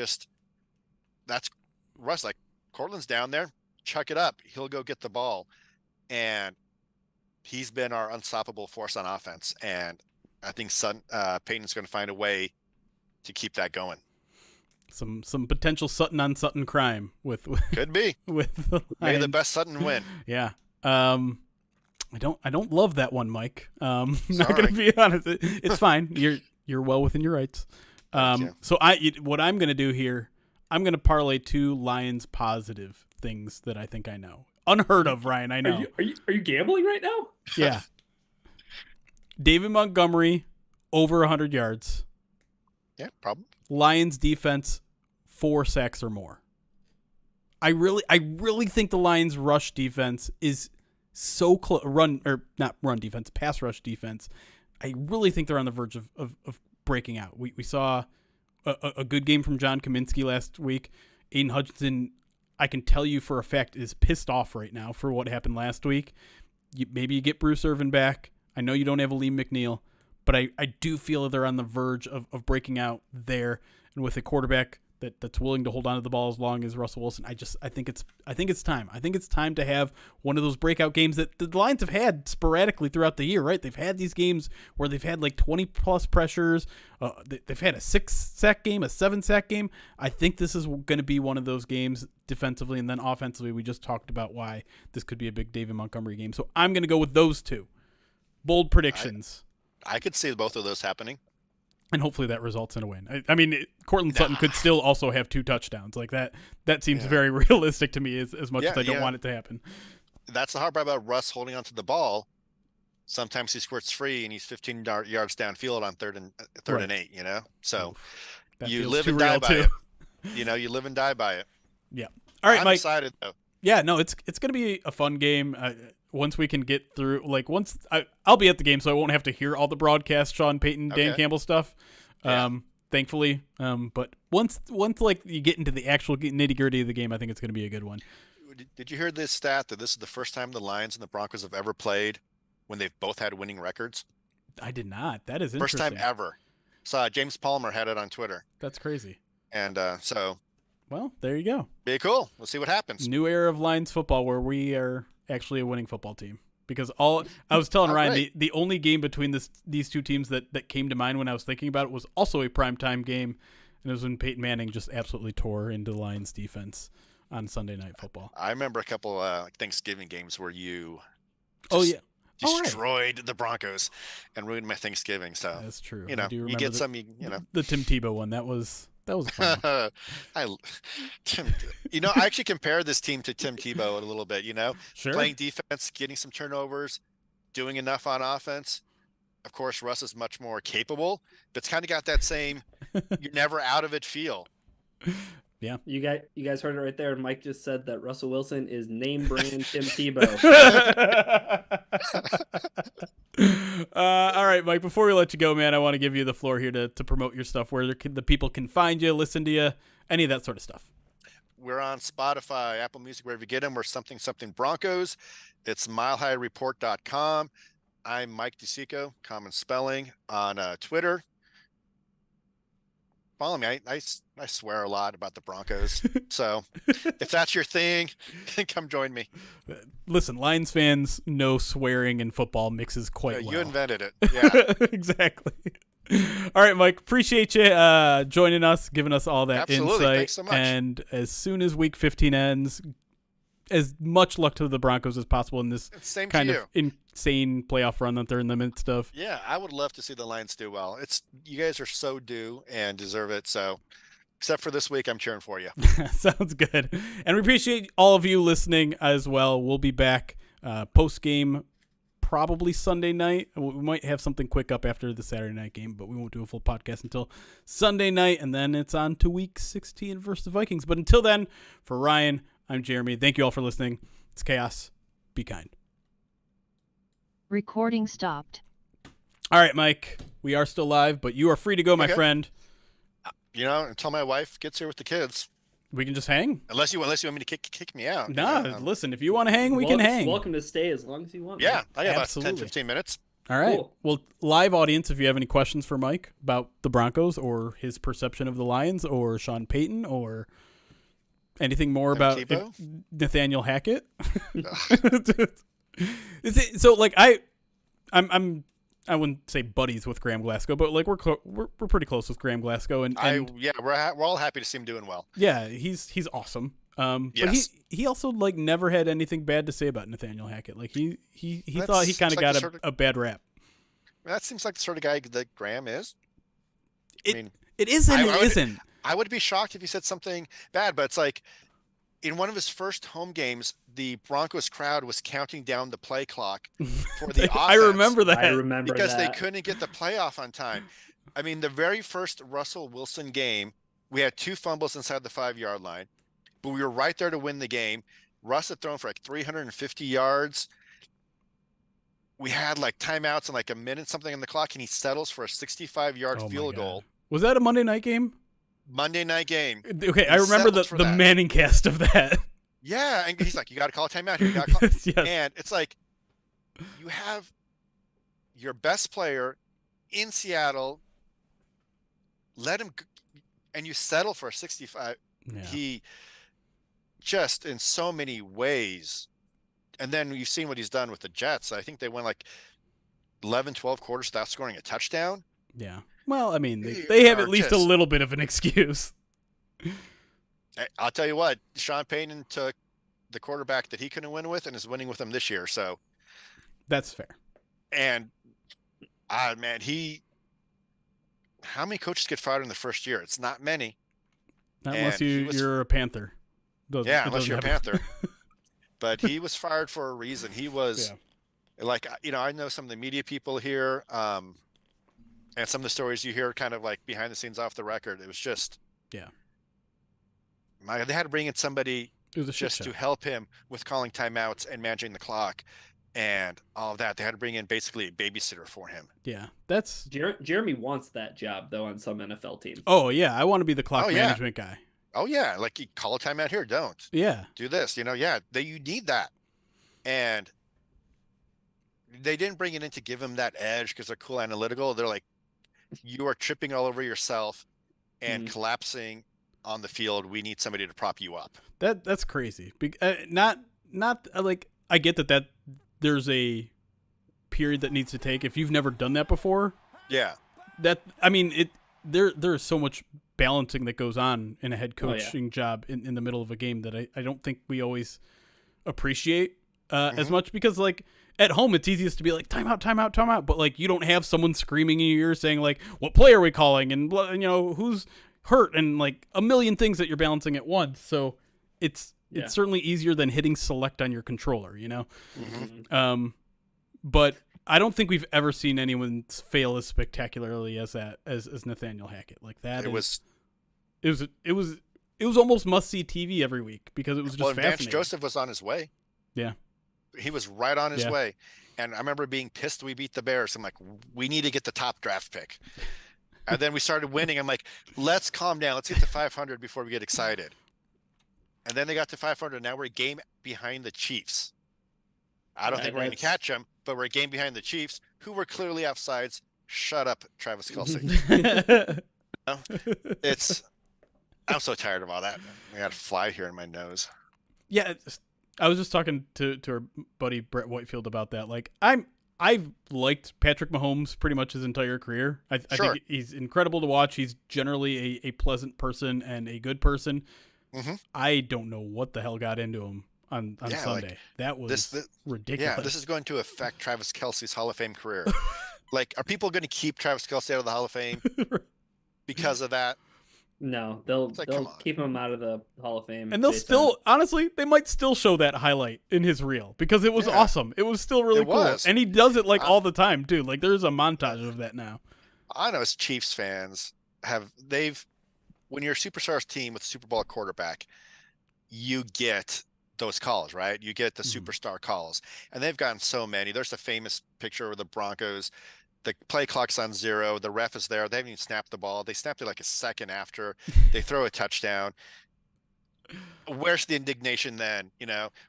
that's Russ. Like, Courtland's down there, chuck it up. He'll go get the ball. And he's been our unstoppable force on offense. And I think Peyton's going to find a way to keep that going. Some potential Sutton on Sutton crime with could be with the maybe the best Sutton win. Yeah. I don't love that one, Mike. I'm not going to be honest. It's fine. You're well within your rights. So what I'm going to do here, I'm going to parlay 2 Lions positive things that I think I know. Unheard of, Ryan. I know. Are you gambling right now? Yeah. David Montgomery over 100 yards. Yeah, problem. Lions defense 4 sacks or more. I really think the Lions rush defense is so close. Pass rush defense. I really think they're on the verge of breaking out. We saw a good game from John Kaminsky last week. Aiden Hutchinson, I can tell you for a fact, is pissed off right now for what happened last week. Maybe you get Bruce Irvin back. I know you don't have Aleem McNeil, but I do feel they're on the verge of breaking out there. And with a quarterback that's willing to hold on to the ball as long as Russell Wilson, I think it's time. I think it's time to have one of those breakout games that the Lions have had sporadically throughout the year, right? They've had these games where they've had like 20 plus pressures. They've had a 6-sack game, a 7-sack game. I think this is going to be one of those games defensively, and then offensively, we just talked about why this could be a big David Montgomery game. So I'm going to go with those 2 bold predictions. I could see both of those happening. And hopefully that results in a win. I mean, Courtland Sutton could still also have 2 touchdowns. Like that seems very realistic to me as much as I don't want it to happen. That's the hard part about Russ holding onto the ball. Sometimes he squirts free and he's 15 yards downfield on third and 8, So you live and die by it. You live and die by it. Yeah. All right, I'm Mike. excited though. Yeah, no, it's going to be a fun game. Once we can get through, I'll be at the game, so I won't have to hear all the broadcast Sean Payton, Dan Campbell stuff. Thankfully. But once you get into the actual nitty gritty of the game, I think it's going to be a good one. Did you hear this stat that this is the first time the Lions and the Broncos have ever played when they've both had winning records? I did not. That is first interesting. time ever. So James Palmer had it on Twitter. That's crazy. And so. Well, there you go. Be cool. We'll see what happens. New era of Lions football where we are actually a winning football team. Because I was telling Ryan, the only game between these two teams that came to mind when I was thinking about it was also a primetime game, and it was when Peyton Manning just absolutely tore into the Lions defense on Sunday Night Football. I remember a couple Thanksgiving games where you destroyed the Broncos and ruined my Thanksgiving. So that's true. You get the Tim Tebow one. That was fun. I actually compared this team to Tim Tebow a little bit. Sure. Playing defense, getting some turnovers, doing enough on offense. Of course, Russ is much more capable, but it's kind of got that same you're never out of it feel. Yeah. You guys heard it right there. Mike just said that Russell Wilson is name brand Tim Tebow. All right, Mike, before we let you go, man, I want to give you the floor here to promote your stuff, where the people can find you, listen to you, any of that sort of stuff. We're on Spotify, Apple Music, wherever you get them. We're something Broncos. It's milehighreport.com. I'm Mike DeSico, common spelling, on Twitter. Follow me. I swear a lot about the Broncos. So if that's your thing, come join me. Listen, Lions fans know swearing in football mixes quite well. You invented it. Yeah. Exactly. All right, Mike. Appreciate you joining us, giving us all that Absolutely. insight. Thanks so much. And as soon as Week 15 ends, as much luck to the Broncos as possible in this kind of insane playoff run that they're in the midst of. Yeah, I would love to see the Lions do well. You guys are so due and deserve it. So, except for this week, I'm cheering for you. Sounds good. And we appreciate all of you listening as well. We'll be back post-game probably Sunday night. We might have something quick up after the Saturday night game, but we won't do a full podcast until Sunday night, and then it's on to Week 16 versus the Vikings. But until then, for Ryan, I'm Jeremy. Thank you all for listening. It's Chaos. Be kind. Recording stopped. All right, Mike. We are still live, but you are free to go, my friend. Until my wife gets here with the kids. We can just hang. Unless you want me to kick me out. Nah, listen, if you want to hang, we can hang. Welcome to stay as long as you want. Yeah, I have Absolutely. about 10, 15 minutes. All right. Cool. Well, live audience, if you have any questions for Mike about the Broncos or his perception of the Lions or Sean Payton or anything more about Nathaniel Hackett. So, like, I wouldn't say buddies with Graham Glasgow, but like we're pretty close with Graham Glasgow, and we're all happy to see him doing well. Yeah, he's awesome. But he also like never had anything bad to say about Nathaniel Hackett. Like he thought he kind of got a bad rap. That seems like the sort of guy that Graham is. It is and it isn't. I would be shocked if he said something bad, but it's like in one of his first home games, the Broncos crowd was counting down the play clock for the offense. I remember that. Because they couldn't get the playoff on time. I mean, the very first Russell Wilson game, we had 2 fumbles inside the 5-yard line, but we were right there to win the game. Russ had thrown for like 350 yards. We had like timeouts and like a minute something on the clock, and he settles for a 65-yard field goal. Was that a Monday night game? Monday night game. Okay, I remember the Manning cast of that. Yeah, and he's like, you got to call a timeout here. You got to call. Yes. And it's like, you have your best player in Seattle, let him, and you settle for a 65. Yeah. He just in so many ways. And then you've seen what he's done with the Jets. I think they went like 11, 12 quarters without scoring a touchdown. Yeah. Well, I mean, they have at least a little bit of an excuse. I'll tell you what, Sean Payton took the quarterback that he couldn't win with and is winning with him this year. So that's fair. And man, how many coaches get fired in the first year? It's not many. Not unless you're a Panther. Unless you're a Panther. But he was fired for a reason. He was like, I know some of the media people here, and some of the stories you hear kind of like behind the scenes off the record. It was just, they had to bring in somebody just to help him with calling timeouts and managing the clock and all of that. They had to bring in basically a babysitter for him. Yeah, that's Jeremy wants that job though on some NFL teams. Oh yeah, I want to be the clock management guy. Oh yeah, like you call a timeout here, don't. Yeah. Do this, you need that. And they didn't bring it in to give him that edge because they're cool analytical. They're like, you are tripping all over yourself and collapsing on the field. We need somebody to prop you up. That's crazy. Not like I get that there's a period that needs to take. If you've never done that before, Yeah. There's so much balancing that goes on in a head coaching job in the middle of a game that I don't think we always appreciate as much, because like at home it's easiest to be like timeout, but like you don't have someone screaming in your ear saying like, what play are we calling, and who's hurt, and like a million things that you're balancing at once. So it's certainly easier than hitting select on your controller, but I don't think we've ever seen anyone fail as spectacularly as Nathaniel Hackett. Like that. It was almost must see TV every week because it was just fascinating. Vance Joseph was on his way. Yeah. He was right on his way. And I remember being pissed we beat the Bears. I'm like, we need to get the top draft pick. And then we started winning. I'm like, let's calm down. Let's get to 500 before we get excited. And then they got to 500. Now we're a game behind the Chiefs. I don't think we're going to catch them, but we're a game behind the Chiefs, who were clearly offsides. Shut up, Travis Kelce. I'm so tired of all that. I got a fly here in my nose. Yeah, I was just talking to our buddy Brett Whitefield about that. Like, I've liked Patrick Mahomes pretty much his entire career. I think he's incredible to watch. He's generally a pleasant person and a good person. Mm-hmm. I don't know what the hell got into him on Sunday. Like, that was ridiculous. Yeah, this is going to affect Travis Kelce's Hall of Fame career. Like, are people going to keep Travis Kelce out of the Hall of Fame because of that? No, they'll keep him out of the Hall of Fame. And they'll still, honestly, they might still show that highlight in his reel because it was awesome. It was still really cool. And he does it like all the time, too. Like there's a montage of that now. I know as Chiefs fans when you're a superstars team with a Super Bowl quarterback, you get those calls, right? You get the superstar calls. And they've gotten so many. There's a famous picture of the Broncos. The play clock's on 0. The ref is there. They haven't even snapped the ball. They snapped it like a second after. They throw a touchdown. Where's the indignation then?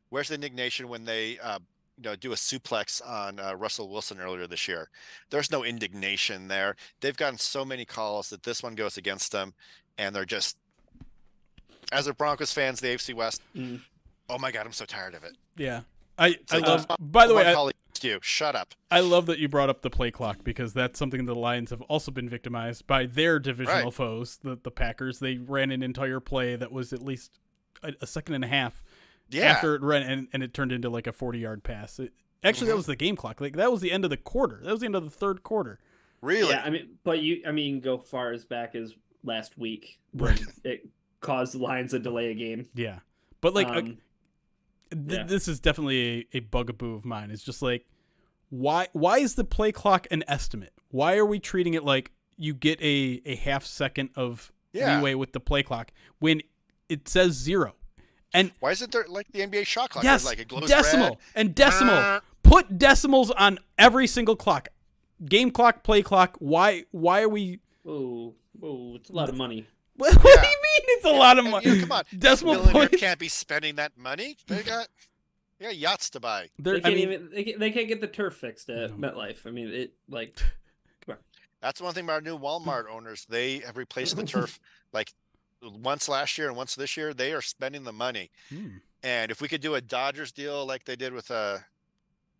Where's the indignation when they do a suplex on Russell Wilson earlier this year? There's no indignation there. They've gotten so many calls that this one goes against them, and they're just, as a Broncos fans, the AFC West. Oh my God, I'm so tired of it. Yeah, I love. By the way, shut up. I love that you brought up the play clock because that's something the Lions have also been victimized by their divisional foes, the Packers. They ran an entire play that was at least a second and a half after it ran, and it turned into like a 40-yard pass. That was the game clock. Like that was the end of the quarter. That was the end of the third quarter. Really? Yeah, go far as back as last week when it caused the Lions to delay a game. Yeah, but like. This is definitely a bugaboo of mine. It's just like, why is the play clock an estimate? Why are we treating it like you get a half second of leeway with the play clock when it says 0? And why isn't there like the NBA shot clock? Yes, like it glows decimal red? And decimal. Put decimals on every single clock. Game clock, play clock. Why are we? Oh, it's a lot of money. What do you mean it's a lot of money? Come on. Decimal points can't be spending that money. They got yachts to buy. They can't get the turf fixed at MetLife. Come on. That's one thing about our new Walmart owners. They have replaced the turf like once last year and once this year. They are spending the money. And if we could do a Dodgers deal like they did with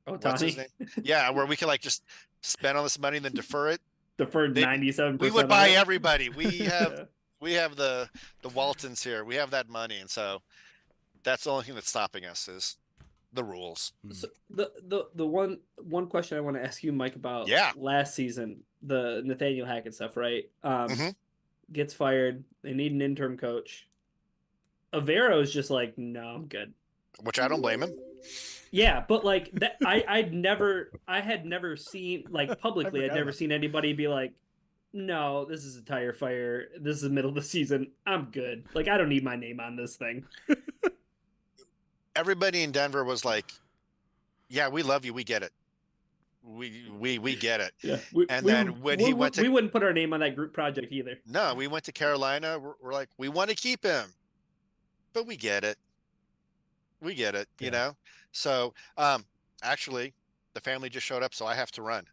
what's his name? Yeah, where we could like just spend all this money and then defer it. Defer 97%. We would buy everybody. We have the Waltons here. We have that money, and so that's the only thing that's stopping us is the rules. So the one question I want to ask you, Mike, about last season, the Nathaniel Hackett stuff, right? Gets fired. They need an interim coach. Avero's just like, no, I'm good. Which I don't blame him. Yeah, but like that, I had never seen like publicly. I'd never seen anybody be like, no, this is a tire fire. This is the middle of the season. I'm good. Like, I don't need my name on this thing. Everybody in Denver was like, yeah, we love you. We get it. We get it. Yeah. We wouldn't put our name on that group project either. No, we went to Carolina. We're like, we want to keep him, but we get it. We get it, you know? So, actually, the family just showed up, so I have to run.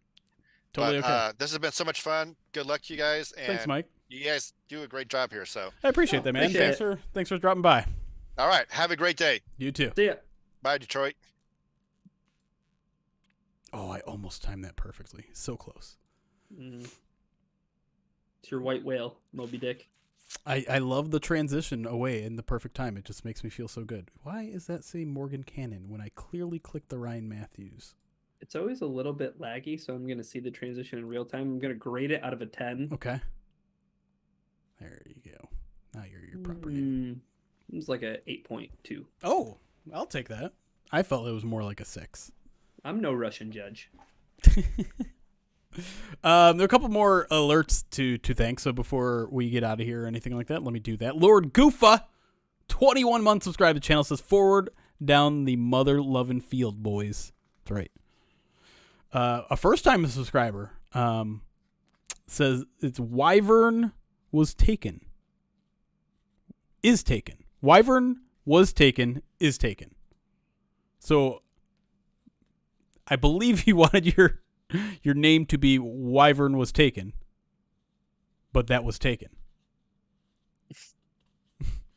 Totally okay. This has been so much fun. Good luck to you guys. And thanks, Mike. You guys do a great job here. So I appreciate that, man. Thanks for dropping by. All right. Have a great day. You too. See ya. Bye, Detroit. Oh, I almost timed that perfectly. So close. It's your white whale, Moby Dick. I love the transition away in the perfect time. It just makes me feel so good. Why is that say Morgan Cannon when I clearly clicked the Ryan Matthews? It's always a little bit laggy, so I'm going to see the transition in real time. I'm going to grade it out of a 10. Okay. There you go. Now you're your proper name. It's like a 8.2. Oh, I'll take that. I felt it was more like a 6. I'm no Russian judge. There are a couple more alerts to thank. So before we get out of here or anything like that, let me do that. Lord Goofa, 21 months subscribed to the channel, says forward down the mother loving field, boys. That's right. A first time subscriber says it's Wyvern was taken. Is taken. Wyvern was taken. Is taken. So I believe you wanted your name to be Wyvern was taken, but that was taken.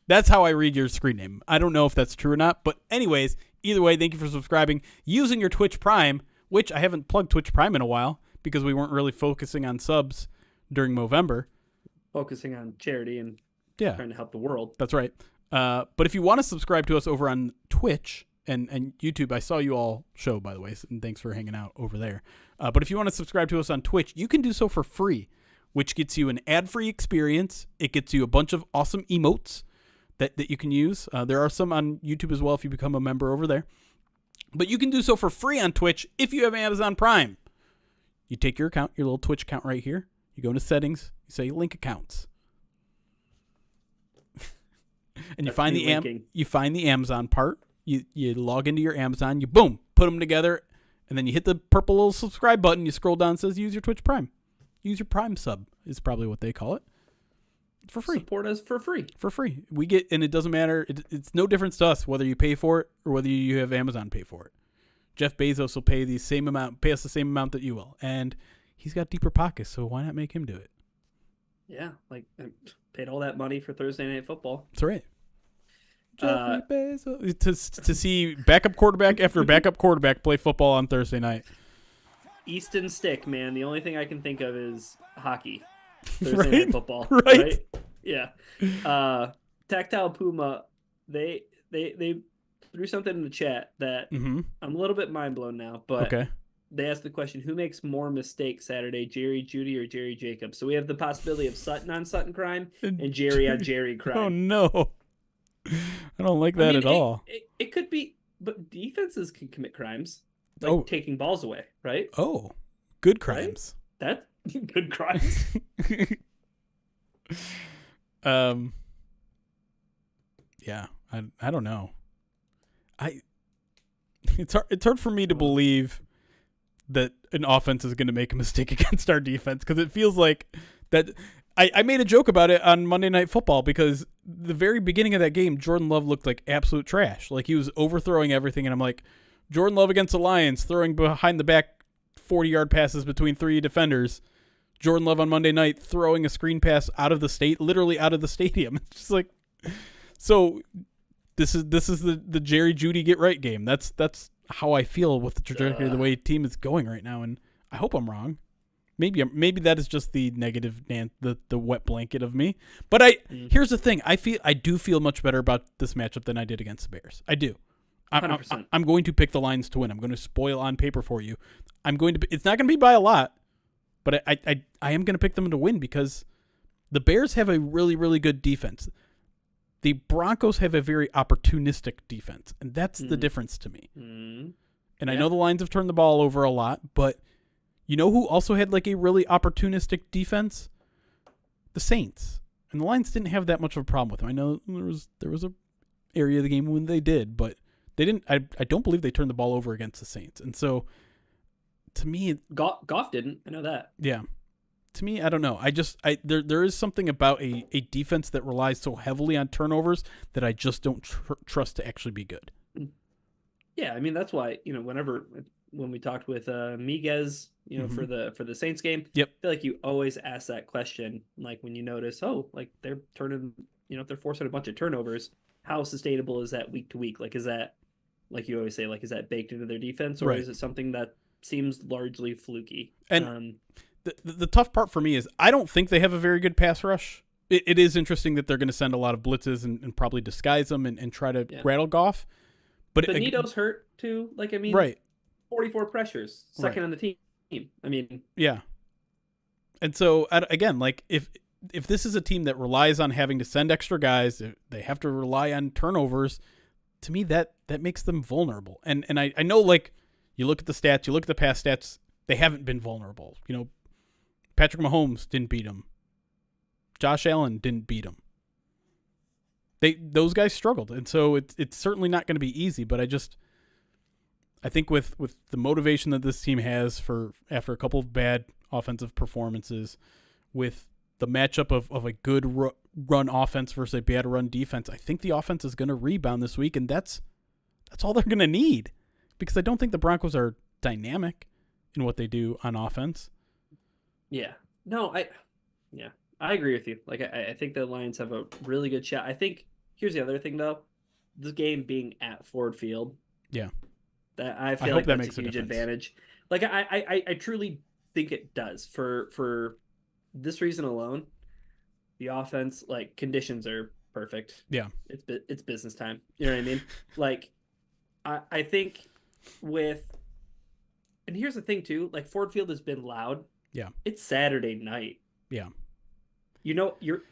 That's how I read your screen name. I don't know if that's true or not, but anyways, either way, thank you for subscribing. Using your Twitch Prime, which I haven't plugged Twitch Prime in a while because we weren't really focusing on subs during Movember. Focusing on charity and trying to help the world. That's right. But if you want to subscribe to us over on Twitch and YouTube, I saw you all show, by the way, and thanks for hanging out over there. But if you want to subscribe to us on Twitch, you can do so for free, which gets you an ad-free experience. It gets you a bunch of awesome emotes that you can use. There are some on YouTube as well if you become a member over there. But you can do so for free on Twitch if you have Amazon Prime. You take your account, your little Twitch account right here. You go into settings. You say link accounts. And you find the Amazon part. You log into your Amazon. You boom, put them together. And then you hit the purple little subscribe button. You scroll down. It says use your Twitch Prime. Use your Prime sub is probably what they call it. For free. Support us for free. For free. We get, and it doesn't matter. It's no difference to us whether you pay for it or whether you have Amazon pay for it. Jeff Bezos will pay us the same amount that you will. And he's got deeper pockets, so why not make him do it? Yeah, like I paid all that money for Thursday Night Football. That's right. Jeffrey Bezos. To see backup quarterback after backup quarterback play football on Thursday night. Easton Stick, man. The only thing I can think of is hockey. Thursday Night Football. Right? Yeah. Tactile Puma, they threw something in the chat that I'm a little bit mind blown now, but they asked the question, who makes more mistakes Saturday, Jerry Judy or Jerry Jacobs? So we have the possibility of Sutton on Sutton crime and Jerry on Jerry crime. Oh, no. I don't like that at all. It could be, but defenses can commit crimes, like taking balls away, right? Oh, good crimes. Right? That's good crimes. Yeah, I don't know. It's hard for me to believe that an offense is going to make a mistake against our defense, because it feels like that. I made a joke about it on Monday Night Football because the very beginning of that game, Jordan Love looked like absolute trash. Like he was overthrowing everything, and I'm like, Jordan Love against the Lions, throwing behind the back 40-yard passes between 3 defenders. Jordan Love on Monday night throwing a screen pass literally out of the stadium. It's just like, so this is the Jerry Judy get right game. That's how I feel with the trajectory of the way the team is going right now, and I hope I'm wrong. Maybe that is just the negative, the wet blanket of me. But here's the thing: I do feel much better about this matchup than I did against the Bears. I do. I'm going to pick the Lions to win. I'm going to spoil on paper for you. It's not going to be by a lot, but I am going to pick them to win because the Bears have a really, really good defense. The Broncos have a very opportunistic defense, and that's the difference to me. And I know the Lions have turned the ball over a lot, but you know who also had like a really opportunistic defense? The Saints. And the Lions didn't have that much of a problem with them. I know there was a area of the game when they did, but they didn't. I don't believe they turned the ball over against the Saints. And so, to me, Goff didn't. I know that. Yeah. To me, I don't know. There is something about a defense that relies so heavily on turnovers that I just don't trust to actually be good. Yeah, I mean that's why when we talked with Miguez, for the Saints game, yep. I feel like you always ask that question, like when you notice, like they're turning, they're forcing a bunch of turnovers. How sustainable is that week to week? Like, is that, like you always say, like, is that baked into their defense, or is it something that seems largely fluky. And the tough part for me is I don't think they have a very good pass rush. It is interesting that they're going to send a lot of blitzes and probably disguise them and try to rattle Goff. But Benito's hurt too. Like, I mean, right. 44 pressures, second on the team. I mean, yeah. And so again, like if this is a team that relies on having to send extra guys, they have to rely on turnovers. To me, that makes them vulnerable. And I know, like, you look at the stats, you look at the past stats, they haven't been vulnerable. You know, Patrick Mahomes didn't beat them. Josh Allen didn't beat them. Those guys struggled, and so it's certainly not going to be easy. But I think with the motivation that this team has after a couple of bad offensive performances, with the matchup of a good run offense versus a bad run defense, I think the offense is going to rebound this week, and that's all they're going to need, because I don't think the Broncos are dynamic in what they do on offense. Yeah. No, I agree with you. Like, I think the Lions have a really good shot. I think here's the other thing, though. This game being at Ford Field. Yeah. That I feel like that that's makes a huge difference. Advantage. Like, I truly think it does for this reason alone. The offense, like, conditions are perfect. Yeah. It's business time. You know what I mean? Like, I think and here's the thing too, like, Ford Field has been loud. Yeah. It's Saturday night. Yeah. You know, you're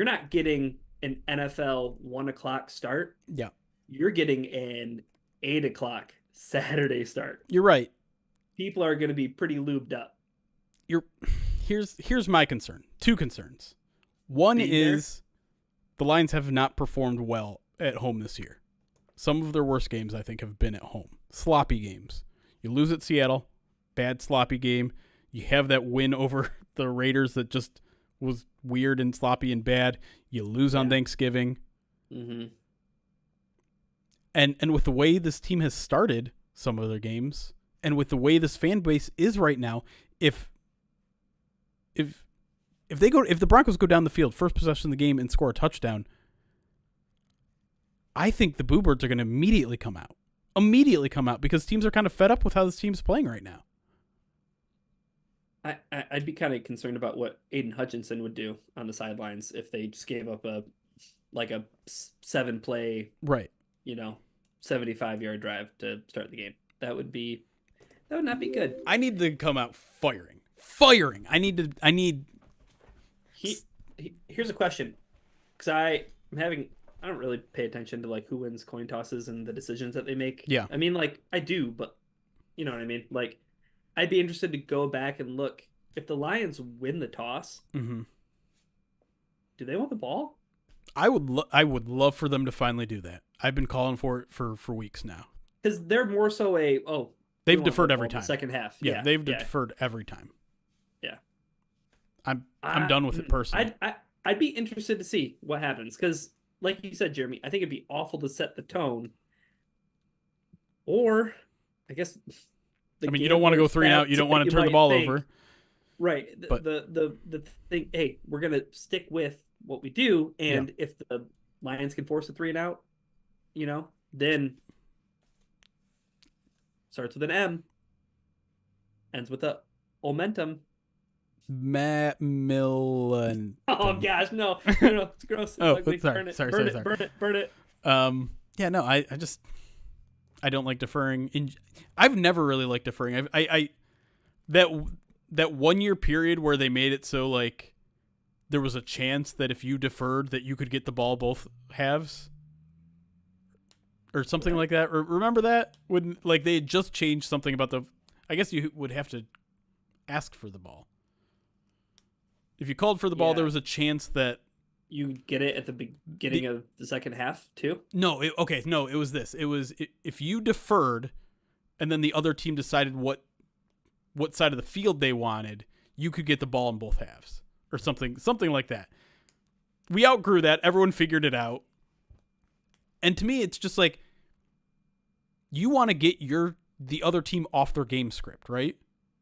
not getting an NFL 1:00 start. Yeah. You're getting an 8:00 Saturday start. You're right. People are going to be pretty lubed up. Here's my concern. Two concerns. One is the Lions have not performed well at home this year. Some of their worst games, I think, have been at home. Sloppy games. You lose at Seattle, bad sloppy game. You have that win over the Raiders that just was weird and sloppy and bad. You lose on Thanksgiving. Mm-hmm. And with the way this team has started some of their games, and with the way this fan base is right now, if the Broncos go down the field, first possession of the game, and score a touchdown, I think the Boo Birds are going to immediately come out. Because teams are kind of fed up with how this team's playing right now. I'd be kind of concerned about what Aiden Hutchinson would do on the sidelines if they just gave up a 7-play, right, 75-yard drive to start the game. That would not be good. I need to come out firing. Here's a question, because I don't really pay attention to, like, who wins coin tosses and the decisions that they make. Yeah. I mean, like, I do, but you know what I mean? Like, I'd be interested to go back and look. If the Lions win the toss, mm-hmm. do they want the ball? I would love for them to finally do that. I've been calling for it for weeks now. Because they're more so they've deferred every time. Second half. Yeah, they've deferred every time. Yeah. I'm done with it personally. I'd be interested to see what happens, because, like you said, Jeremy, I think it'd be awful to set the tone. Or, I guess, you don't want to go 3 and out. You don't want to turn the ball over. Right. But the thing, hey, we're gonna stick with what we do, and if the Lions can force a 3 and out, then starts with an M, ends with a momentum. Matt Millen. Oh gosh, no, it's gross. It's ugly. Sorry. Burn it. Yeah, no, I don't like deferring. I've never really liked deferring. That 1 year period where they made it so, like, there was a chance that if you deferred that you could get the ball both halves or something like that. Remember that? When, like, they had just changed something about I guess you would have to ask for the ball. If you called for the ball, there was a chance that you get it at the beginning of the second half too. No, it was this. It was if you deferred, and then the other team decided what side of the field they wanted, you could get the ball in both halves or something like that. We outgrew that. Everyone figured it out. And to me, it's just like, you want to get the other team off their game script, right?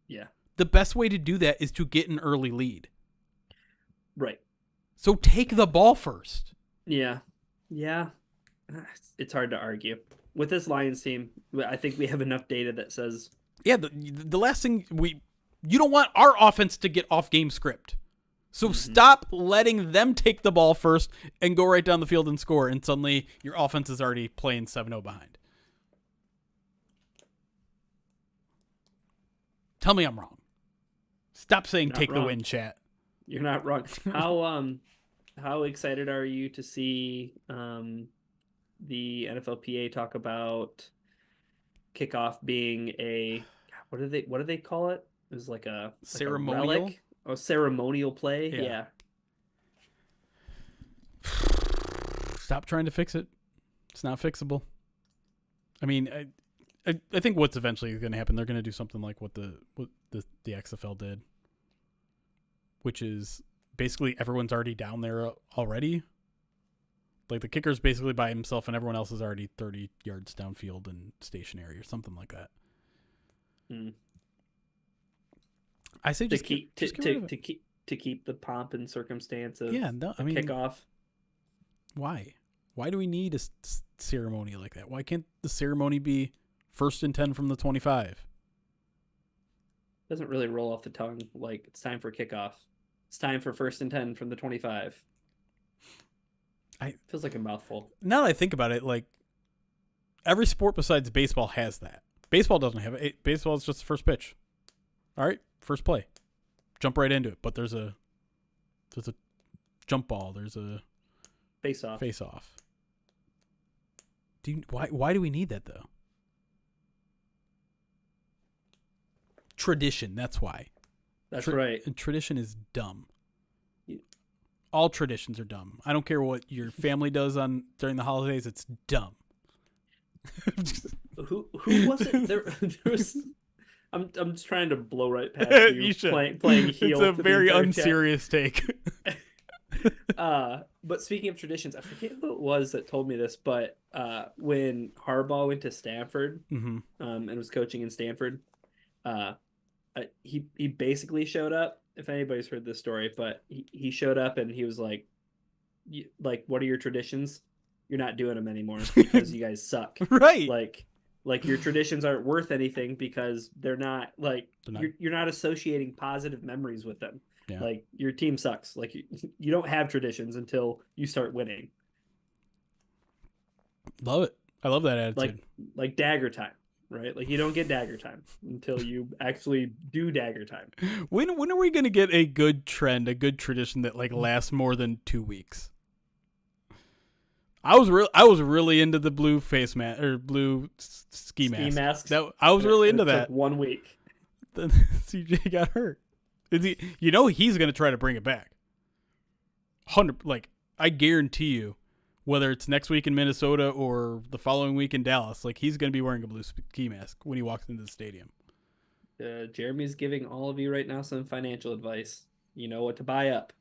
Yeah. The best way to do that is to get an early lead. Right. So take the ball first. Yeah. It's hard to argue. With this Lions team, I think we have enough data that says Yeah, the last thing you don't want our offense to get off game script. So stop letting them take the ball first and go right down the field and score, and suddenly your offense is already playing 7-0 behind. Tell me I'm wrong. Stop saying take the win, chat. You're not wrong. How excited are you to see the NFLPA talk about kickoff being a what do they call it? It was like a ceremonial, ceremonial play. Yeah. Stop trying to fix it. It's not fixable. I mean, I think what's eventually going to happen, they're going to do something like what the XFL did, which is basically everyone's already down there already. Like the kicker's basically by himself and everyone else is already 30 yards downfield and stationary or something like that. I say just keep the pomp and circumstance of kickoff. Why? Why do we need a ceremony like that? Why can't the ceremony be 1st and 10 from the 25? Doesn't really roll off the tongue like it's time for kickoff. It's time for 1st and 10 from the 25. Feels like a mouthful. Now that I think about it, like every sport besides baseball has that. Baseball doesn't have it. Baseball is just the first pitch. All right, first play, jump right into it. But there's a jump ball. There's a face off. Why do we need that though? Tradition. That's why. That's right. And tradition is dumb. All traditions are dumb. I don't care what your family does during the holidays. It's dumb. Who was it? There was. I'm just trying to blow right past you. Playing heel. It's a very unserious take. But speaking of traditions, I forget who it was that told me this, but when Harbaugh went to Stanford and was coaching in Stanford, he basically showed up. If anybody's heard this story, but he showed up and he was like, what are your traditions? You're not doing them anymore because you guys suck. Right. Like your traditions aren't worth anything because they're not you're not associating positive memories with them. Yeah. Like your team sucks. Like you don't have traditions until you start winning. Love it. I love that attitude. Like dagger time. Right, like you don't get dagger time until you actually do dagger time. When are we gonna get a good trend, a good tradition that like lasts more than 2 weeks? I was really into the blue face mask or blue ski mask. I was really into that. Took 1 week. Then CJ got hurt. He's gonna try to bring it back. I guarantee you. Whether it's next week in Minnesota or the following week in Dallas, like he's going to be wearing a blue ski mask when he walks into the stadium. Jeremy's giving all of you right now some financial advice. You know what to buy up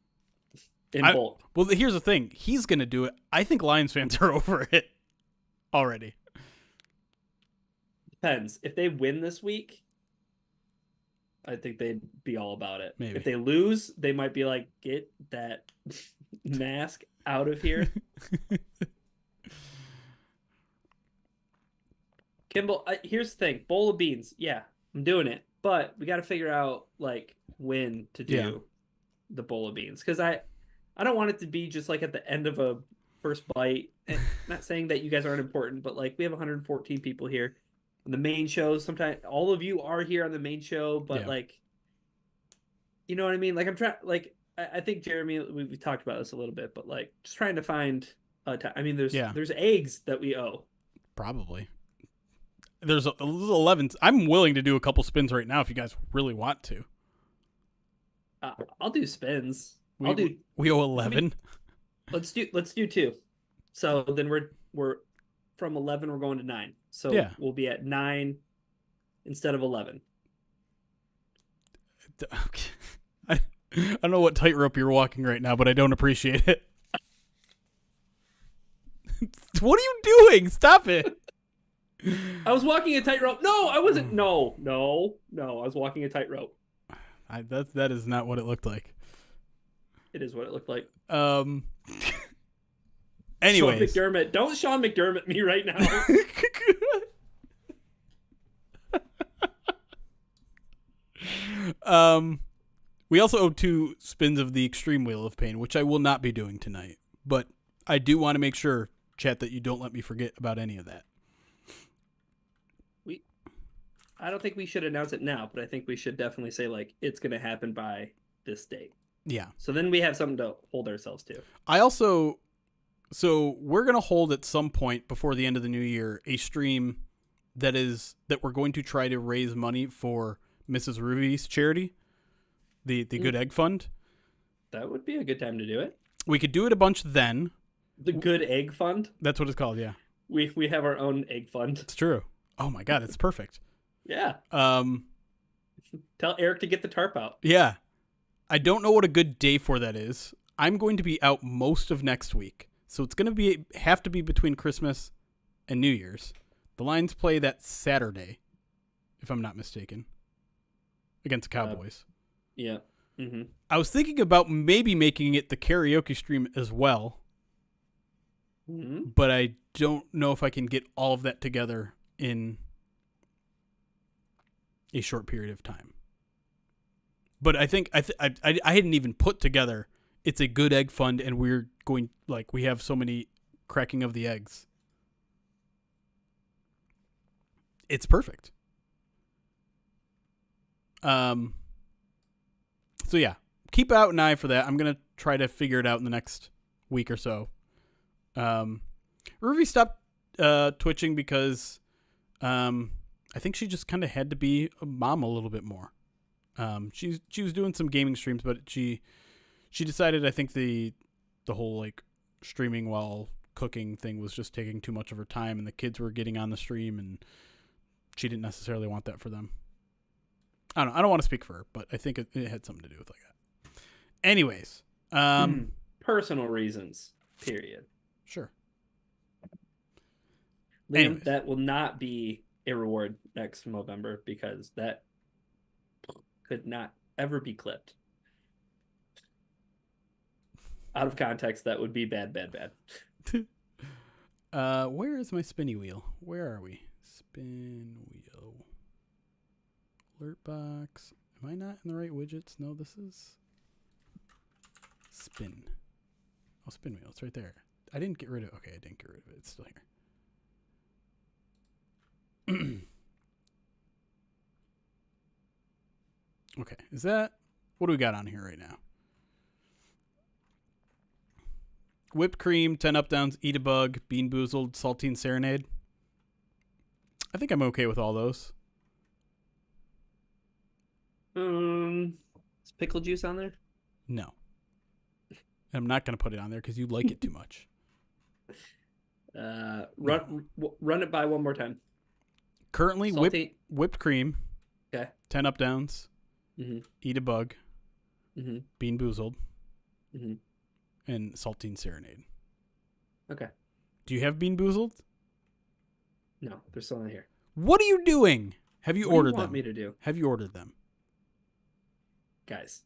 in bulk. Well, here's the thing. He's going to do it. I think Lions fans are over it already. Depends. If they win this week, I think they'd be all about it. Maybe. If they lose, they might be like, get that mask out of here. Kimball, here's the thing. Bowl of beans. Yeah, I'm doing it. But we got to figure out like when to do the bowl of beans. Because I don't want it to be just like at the end of a first bite. And not saying that you guys aren't important, but like we have 114 people here. The main show, sometimes all of you are here on the main show, but like, you know what I mean? Like I'm trying, like, I think Jeremy, we talked about this a little bit, but like just trying to find I mean, there's eggs that we owe. Probably. There's 11. I'm willing to do a couple spins right now if you guys really want to. I'll do spins. We owe 11. I mean, let's do 2. So then we're from 11 we're going to 9. So we'll be at 9 instead of 11. Okay. I don't know what tightrope you're walking right now, but I don't appreciate it. What are you doing? Stop it. I was walking a tightrope. No, I wasn't. No. I was walking a tightrope. That is not what it looked like. It is what it looked like. Anyways. Sean McDermott. Don't Sean McDermott me right now. We also owe 2 spins of the Extreme Wheel of Pain, which I will not be doing tonight. But I do want to make sure, chat, that you don't let me forget about any of that. I don't think we should announce it now, but I think we should definitely say, like, it's going to happen by this date. Yeah. So then we have something to hold ourselves to. So we're going to hold at some point before the end of the new year a stream that we're going to try to raise money for Mrs. Ruby's charity, the Good Egg Fund. That would be a good time to do it. We could do it a bunch then. The Good Egg Fund? That's what it's called, yeah. We have our own egg fund. It's true. Oh my God, it's perfect. Yeah. Tell Eric to get the tarp out. Yeah. I don't know what a good day for that is. I'm going to be out most of next week. So it's going to have to be between Christmas and New Year's. The Lions play that Saturday, if I'm not mistaken, against the Cowboys. Yeah. Mm-hmm. I was thinking about maybe making it the karaoke stream as well. Mm-hmm. But I don't know if I can get all of that together in a short period of time. But I think I hadn't even put together it's a Good Egg Fund, and we're going, like, we have so many cracking of the eggs. It's perfect. So yeah, keep out an eye for that. I'm gonna try to figure it out in the next week or so. Ruby stopped twitching because I think she just kind of had to be a mom a little bit more. She was doing some gaming streams, but she decided, I think, the whole, like, streaming while cooking thing was just taking too much of her time, and the kids were getting on the stream, and she didn't necessarily want that for them. I don't want to speak for her, but I think it had something to do with like that. Anyways, personal reasons. Period. Sure. Liam, Anyways. that will not be a reward next November because that could not ever be clipped. Out of context, that would be bad. Where is my spinny wheel? Where are we? Spin wheel. Alert box. Am I not in the right widgets? No, this is spin. Oh, spin wheel. It's right there. I didn't get rid of it. Okay, I didn't get rid of it. It's still here. Okay, is that... What do we got on here right now? Whipped cream, 10 up downs, eat a bug, bean boozled, saltine serenade. I think I'm okay with all those. Is pickle juice on there? No. I'm not going to put it on there because you like it too much. Run it by one more time. Currently, whipped cream, okay, 10 up downs, mm-hmm. eat a bug, mm-hmm. bean boozled, mm-hmm. and saltine serenade. Okay. Do you have bean boozled? No, they're still not here. What are you doing? Have you ordered them? What do you want me to do? Have you ordered them? Guys.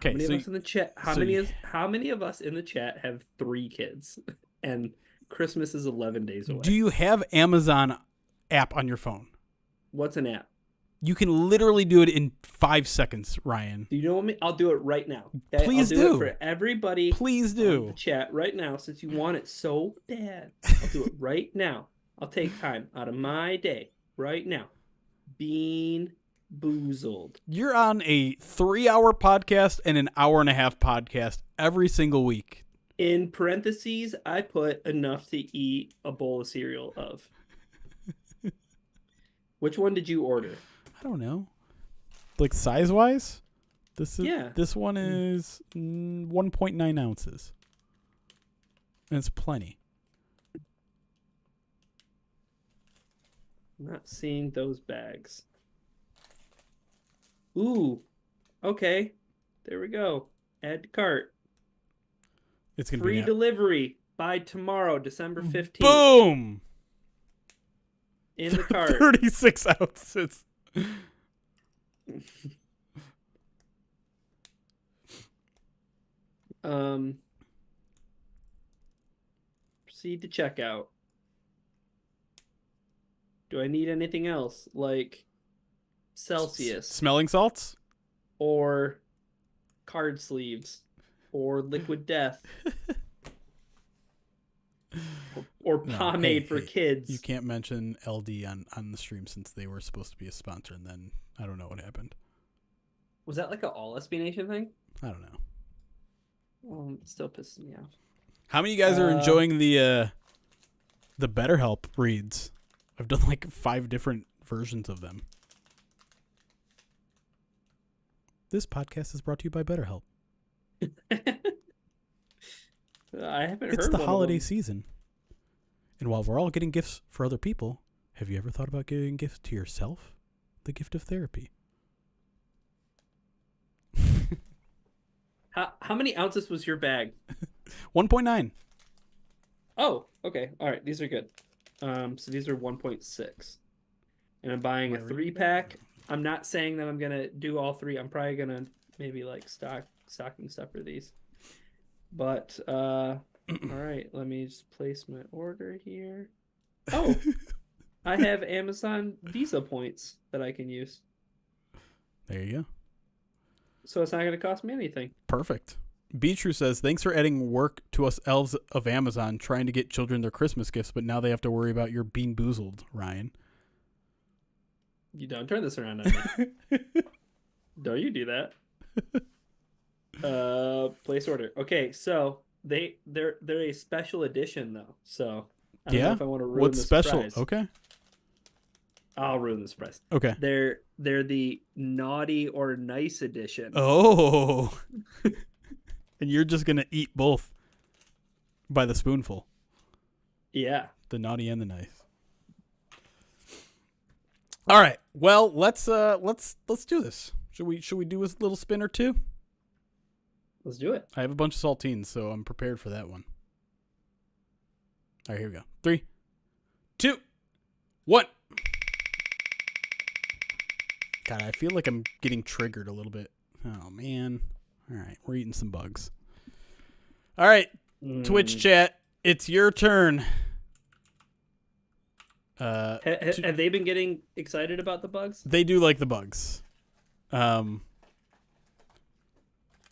Okay, how many of us in the chat? How many of us in the chat have 3 kids? And Christmas is 11 days away. Do you have Amazon app on your phone? What's an app? You can literally do it in 5 seconds, Ryan. Do you know what? I'll do it right now. Okay? Please I'll do it for everybody. Please do. In the chat right now, since you want it so bad. I'll do it right now. I'll take time out of my day right now. Bean boozled. You're on a 3-hour podcast and an hour-and-a-half podcast every single week. In parentheses, I put enough to eat a bowl of cereal of. Which one did you order? I don't know. Like size-wise? This one is 1.9 ounces. And it's plenty. Not seeing those bags. Ooh. Okay. There we go. Add to cart. It's gonna free be delivery by tomorrow, December 15th. Boom! In the cart. 36 ounces. Proceed to checkout. Do I need anything else? Like Celsius. Smelling salts? or card sleeves, or liquid death, or pomade for kids. You can't mention LD on the stream since they were supposed to be a sponsor, and then I don't know what happened. Was that like an all SB Nation thing? I don't know. It still pisses me off. How many of you guys are enjoying the BetterHelp reads? I've done like 5 different versions of them. This podcast is brought to you by BetterHelp. I haven't heard. It's the holiday season. And while we're all getting gifts for other people, have you ever thought about giving gifts to yourself? The gift of therapy. How many ounces was your bag? 1.9. Oh, okay. All right. These are good. So these are 1.6. And I'm buying a 3-pack. I'm not saying that I'm going to do all 3. I'm probably going to maybe like stocking stuff for these. But, all right. Let me just place my order here. Oh, I have Amazon Visa points that I can use. There you go. So it's not going to cost me anything. Perfect. Beatrice says, thanks for adding work to us elves of Amazon trying to get children their Christmas gifts, but now they have to worry about your Bean Boozled, Ryan. You don't turn this around on me. Don't you do that. Place order. Okay, so they're a special edition though. So I don't know if I want to ruin What's the special? surprise. Okay. I'll ruin the surprise. Okay. They're the naughty or nice edition. Oh. And you're just going to eat both by the spoonful. Yeah. The naughty and the nice. All right. Well, let's do this. Should we do a little spin or two? Let's do it. I have a bunch of saltines, so I'm prepared for that one. All right, here we go. 3, 2, 1. God, I feel like I'm getting triggered a little bit. Oh, man. All right, we're eating some bugs. All right, Twitch chat, it's your turn. Have they been getting excited about the bugs? They do like the bugs. I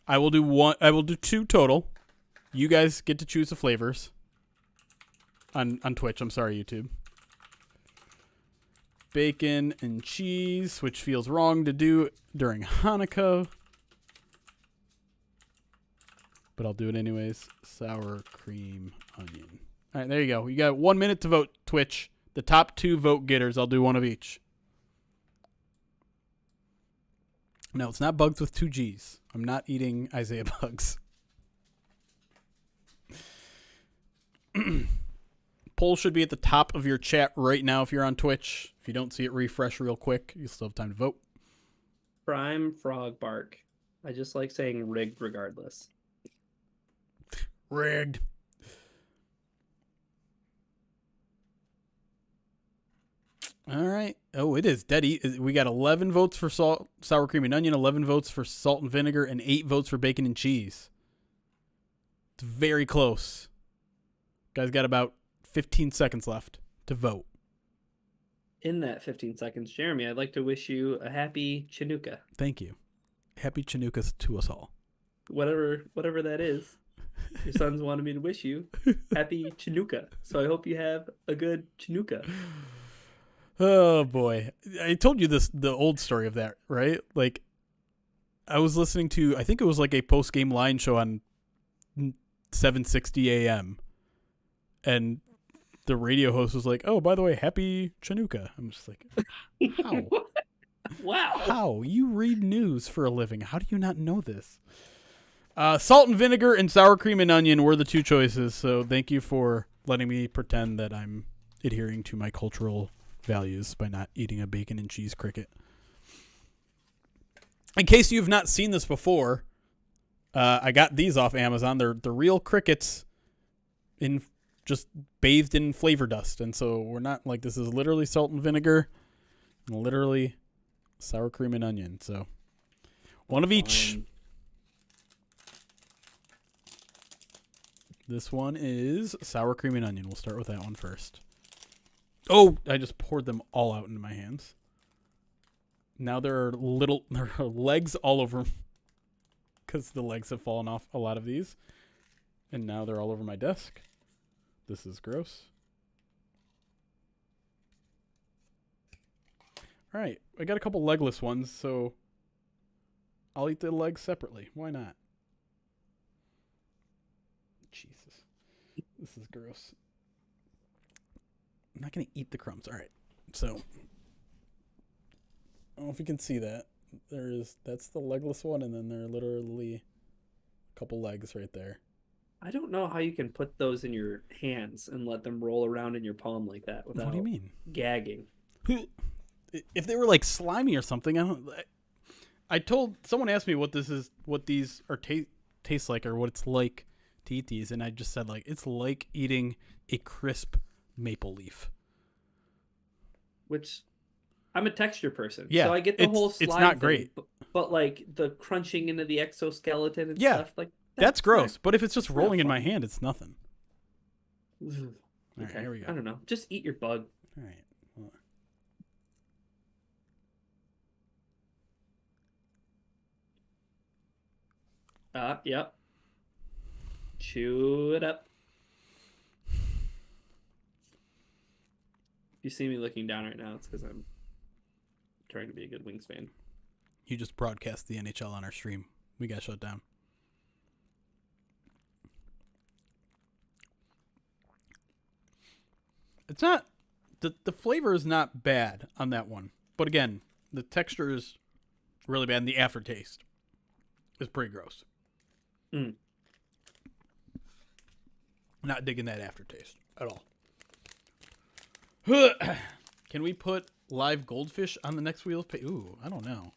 will do 1. I will do 2 total. You guys get to choose the flavors. On Twitch, I'm sorry, YouTube. Bacon and cheese, which feels wrong to do during Hanukkah. But I'll do it anyways. Sour cream onion. All right, there you go. You got 1 minute to vote, Twitch. The top 2 vote getters, I'll do one of each. No, it's not bugs with 2 G's. I'm not eating Isaiah bugs. Poll should be at the top of your chat right now if you're on Twitch. If you don't see it, refresh real quick. You still have time to vote. Prime frog bark. I just like saying rigged regardless. Rigged. All right. Oh, it is dead. We got 11 votes for sour cream and onion, 11 votes for salt and vinegar, and 8 votes for bacon and cheese. It's very close. Guys got about 15 seconds left to vote. In that 15 seconds, Jeremy, I'd like to wish you a happy Chanukah. Thank you. Happy Chanukahs to us all. Whatever that is. Your sons wanted me to wish you happy Chanukah. So I hope you have a good Chanukah. Oh boy. I told you the old story of that, right? Like I was listening to, I think it was like a post-game line show on 7:60 a.m. and the radio host was like, "Oh, by the way, happy Chanukah." I'm just like, "How? Wow. How? You read news for a living. How do you not know this?" Salt and vinegar and sour cream and onion were the 2 choices, so thank you for letting me pretend that I'm adhering to my cultural values by not eating a bacon and cheese cricket. In case you've not seen this before, I got these off Amazon. They're real crickets in just bathed in flavor dust, and so we're not like, this is literally salt and vinegar and literally sour cream and onion. So one of each. This one is sour cream and onion. We'll start with that one first. Oh, I just poured them all out into my hands. Now there are legs all over because the legs have fallen off a lot of these. And now they're all over my desk. This is gross. All right. I got a couple legless ones, so I'll eat the legs separately. Why not? Jesus. This is gross. I'm not going to eat the crumbs. All right. So, I don't know if you can see that. That's the legless one, and then there are literally a couple legs right there. I don't know how you can put those in your hands and let them roll around in your palm like that without What do you mean? Gagging. If they were like slimy or something, someone asked me what these are taste like or what it's like to eat these, and I just said like it's like eating a crisp maple leaf. Which I'm a texture person, yeah, so I get the whole slime it's not thing, great, but like the crunching into the exoskeleton and yeah, stuff like that's gross. But if it's just that's rolling in fun. my hand, it's nothing. All right, Okay. here we go. I don't know. Just eat your bug. All right. Yep. Chew it up. If you see me looking down right now, it's because I'm trying to be a good Wings fan. You just broadcast the NHL on our stream. We got shut down. It's not the flavor is not bad on that one, but again, the texture is really bad, and the aftertaste is pretty gross. Not digging that aftertaste at all. Can we put live goldfish on the next wheel? Ooh, I don't know.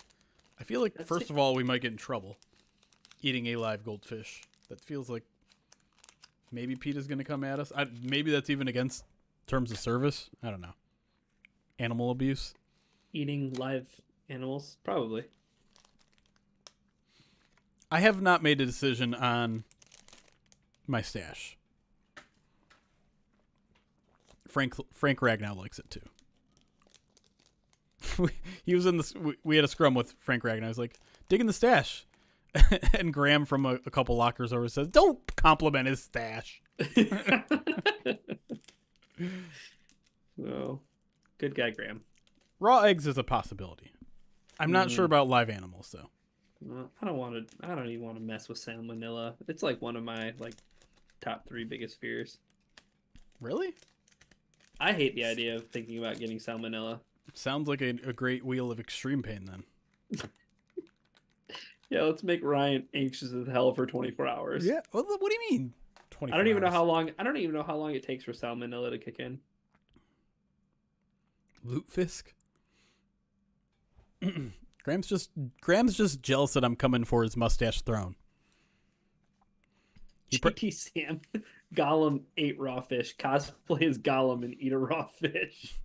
I feel like first of all we might get in trouble eating a live goldfish. That feels like maybe PETA's going to come at us. Maybe that's even against terms of service. I don't know. Animal abuse. Eating live animals, probably. I have not made a decision on my stash. Frank Ragnow likes it too. He was in this. We had a scrum with Frank Ragnow. I was like, digging the stash. And Graham from a couple lockers over says, don't compliment his stash. Oh, good guy, Graham. Raw eggs is a possibility. I'm not sure about live animals though. I don't even want to mess with salmonella. It's like one of my top 3 biggest fears. Really? I hate the idea of thinking about getting salmonella. Sounds like a great wheel of extreme pain then. Yeah, let's make Ryan anxious as hell for 24 hours. Yeah. What do you mean? 24 I don't even hours? know how long. I don't even know how long it takes for salmonella to kick in. Lutefisk. Graham's just jealous that I'm coming for his mustache throne. GT Sam, Gollum ate raw fish. Cosplay as Gollum and eat a raw fish.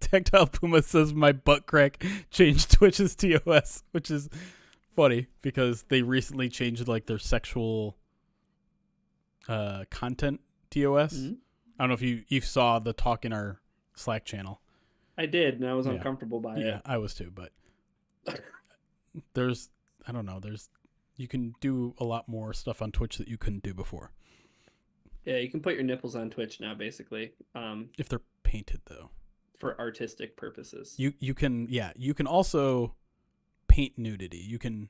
Tactile Puma says my butt crack changed Twitch's TOS, which is funny because they recently changed their sexual content TOS. Mm-hmm. I don't know if you saw the talk in our Slack channel. I did, and I was uncomfortable by it. Yeah, I was too, but you can do a lot more stuff on Twitch that you couldn't do before. Yeah, you can put your nipples on Twitch now, basically. If they're painted, though. For artistic purposes. You can also paint nudity. You can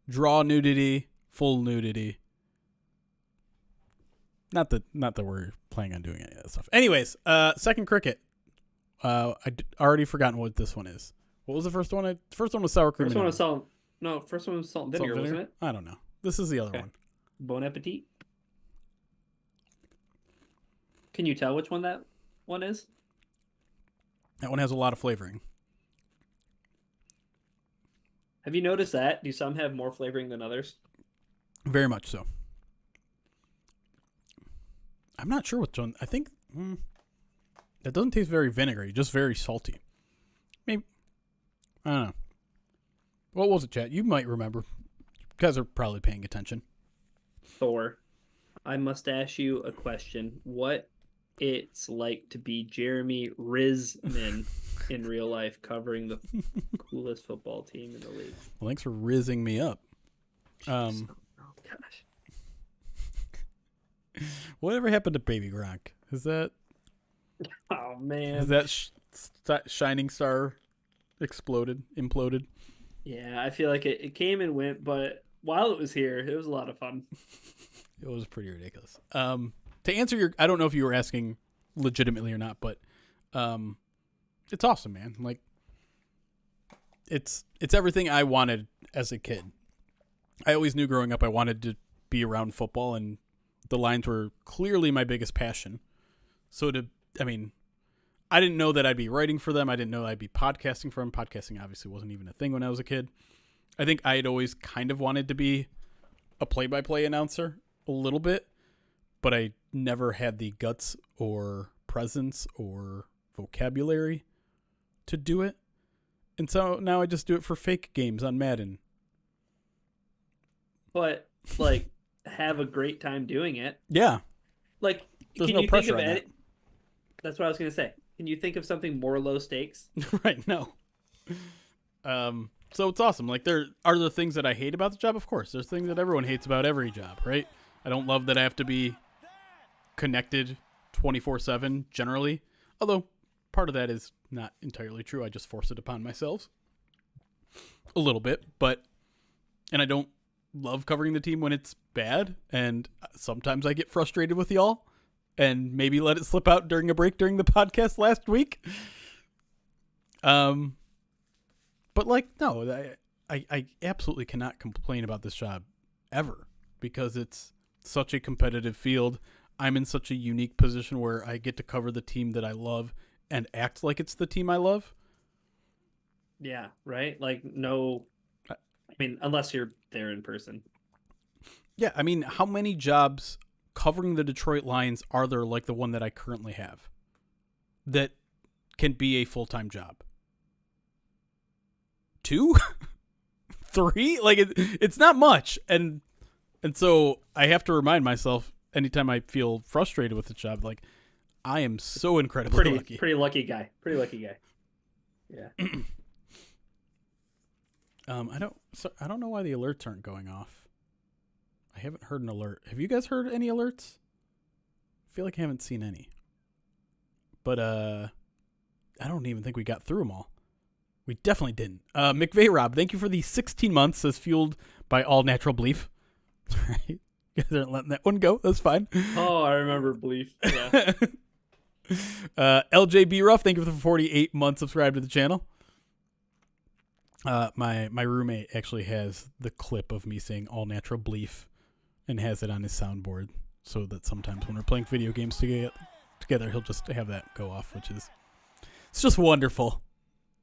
draw nudity, full nudity. Not that we're planning on doing any of that stuff. Anyways, second cricket. I'd already forgotten what this one is. What was the first one? The first one was sour cream. First one was salt and vinegar, wasn't it? I don't know. This is the other one. Bon appetit. Can you tell which one that one is? That one has a lot of flavoring. Have you noticed that? Do some have more flavoring than others? Very much so. I'm not sure which one. I think that doesn't taste very vinegary, just very salty. Maybe. I don't know. What was it, chat? You might remember. You guys are probably paying attention. Thor, I must ask you a question. What it's like to be Jeremy Rizman in real life, covering the coolest football team in the league. Well, thanks for rizzing me up. Oh gosh. Whatever happened to Baby Gronk? Is that? Oh man. Is that shining star imploded? Yeah, I feel like it came and went, but while it was here, it was a lot of fun. It was pretty ridiculous. To answer I don't know if you were asking legitimately or not, but it's awesome, man. Like, it's everything I wanted as a kid. I always knew growing up I wanted to be around football, and the Lions were clearly my biggest passion. So I didn't know that I'd be writing for them. I didn't know I'd be podcasting for them. Podcasting obviously wasn't even a thing when I was a kid. I think I had always kind of wanted to be a play-by-play announcer a little bit, but I never had the guts or presence or vocabulary to do it. And so now I just do it for fake games on Madden. But, like, have a great time doing it. Yeah. Like, There's can no you pressure think of on any... That's what I was going to say. Can you think of something more low stakes? Right, no. So it's awesome. Like, there are the things that I hate about the job, of course. There's things that everyone hates about every job, right? I don't love that I have to be connected 24/7 generally. Although part of that is not entirely true. I just force it upon myself a little bit, and I don't love covering the team when it's bad, and sometimes I get frustrated with y'all and maybe let it slip out during a break during the podcast last week. But like, no, I absolutely cannot complain about this job ever, because it's such a competitive field. I'm in such a unique position where I get to cover the team that I love and act like it's the team I love. Yeah, right? Like, no, I mean, unless you're there in person. Yeah, I mean, how many jobs covering the Detroit Lions are there like the one that I currently have that can be a full-time job? 2? 3? Like, it's not much. And so I have to remind myself anytime I feel frustrated with the job, like, I am so incredibly lucky. Pretty lucky guy. Yeah. I don't know why the alerts aren't going off. I haven't heard an alert. Have you guys heard any alerts? I feel like I haven't seen any. But I don't even think we got through them all. We definitely didn't. McVeigh Rob, thank you for the 16 months as fueled by all natural belief. Right? You guys aren't letting that one go. That's fine. Oh, I remember belief. Yeah. LJB Ruff, thank you for the 48 months subscribed to the channel. My roommate actually has the clip of me saying all natural belief and has it on his soundboard, so that sometimes when we're playing video games together, he'll just have that go off, it's just wonderful.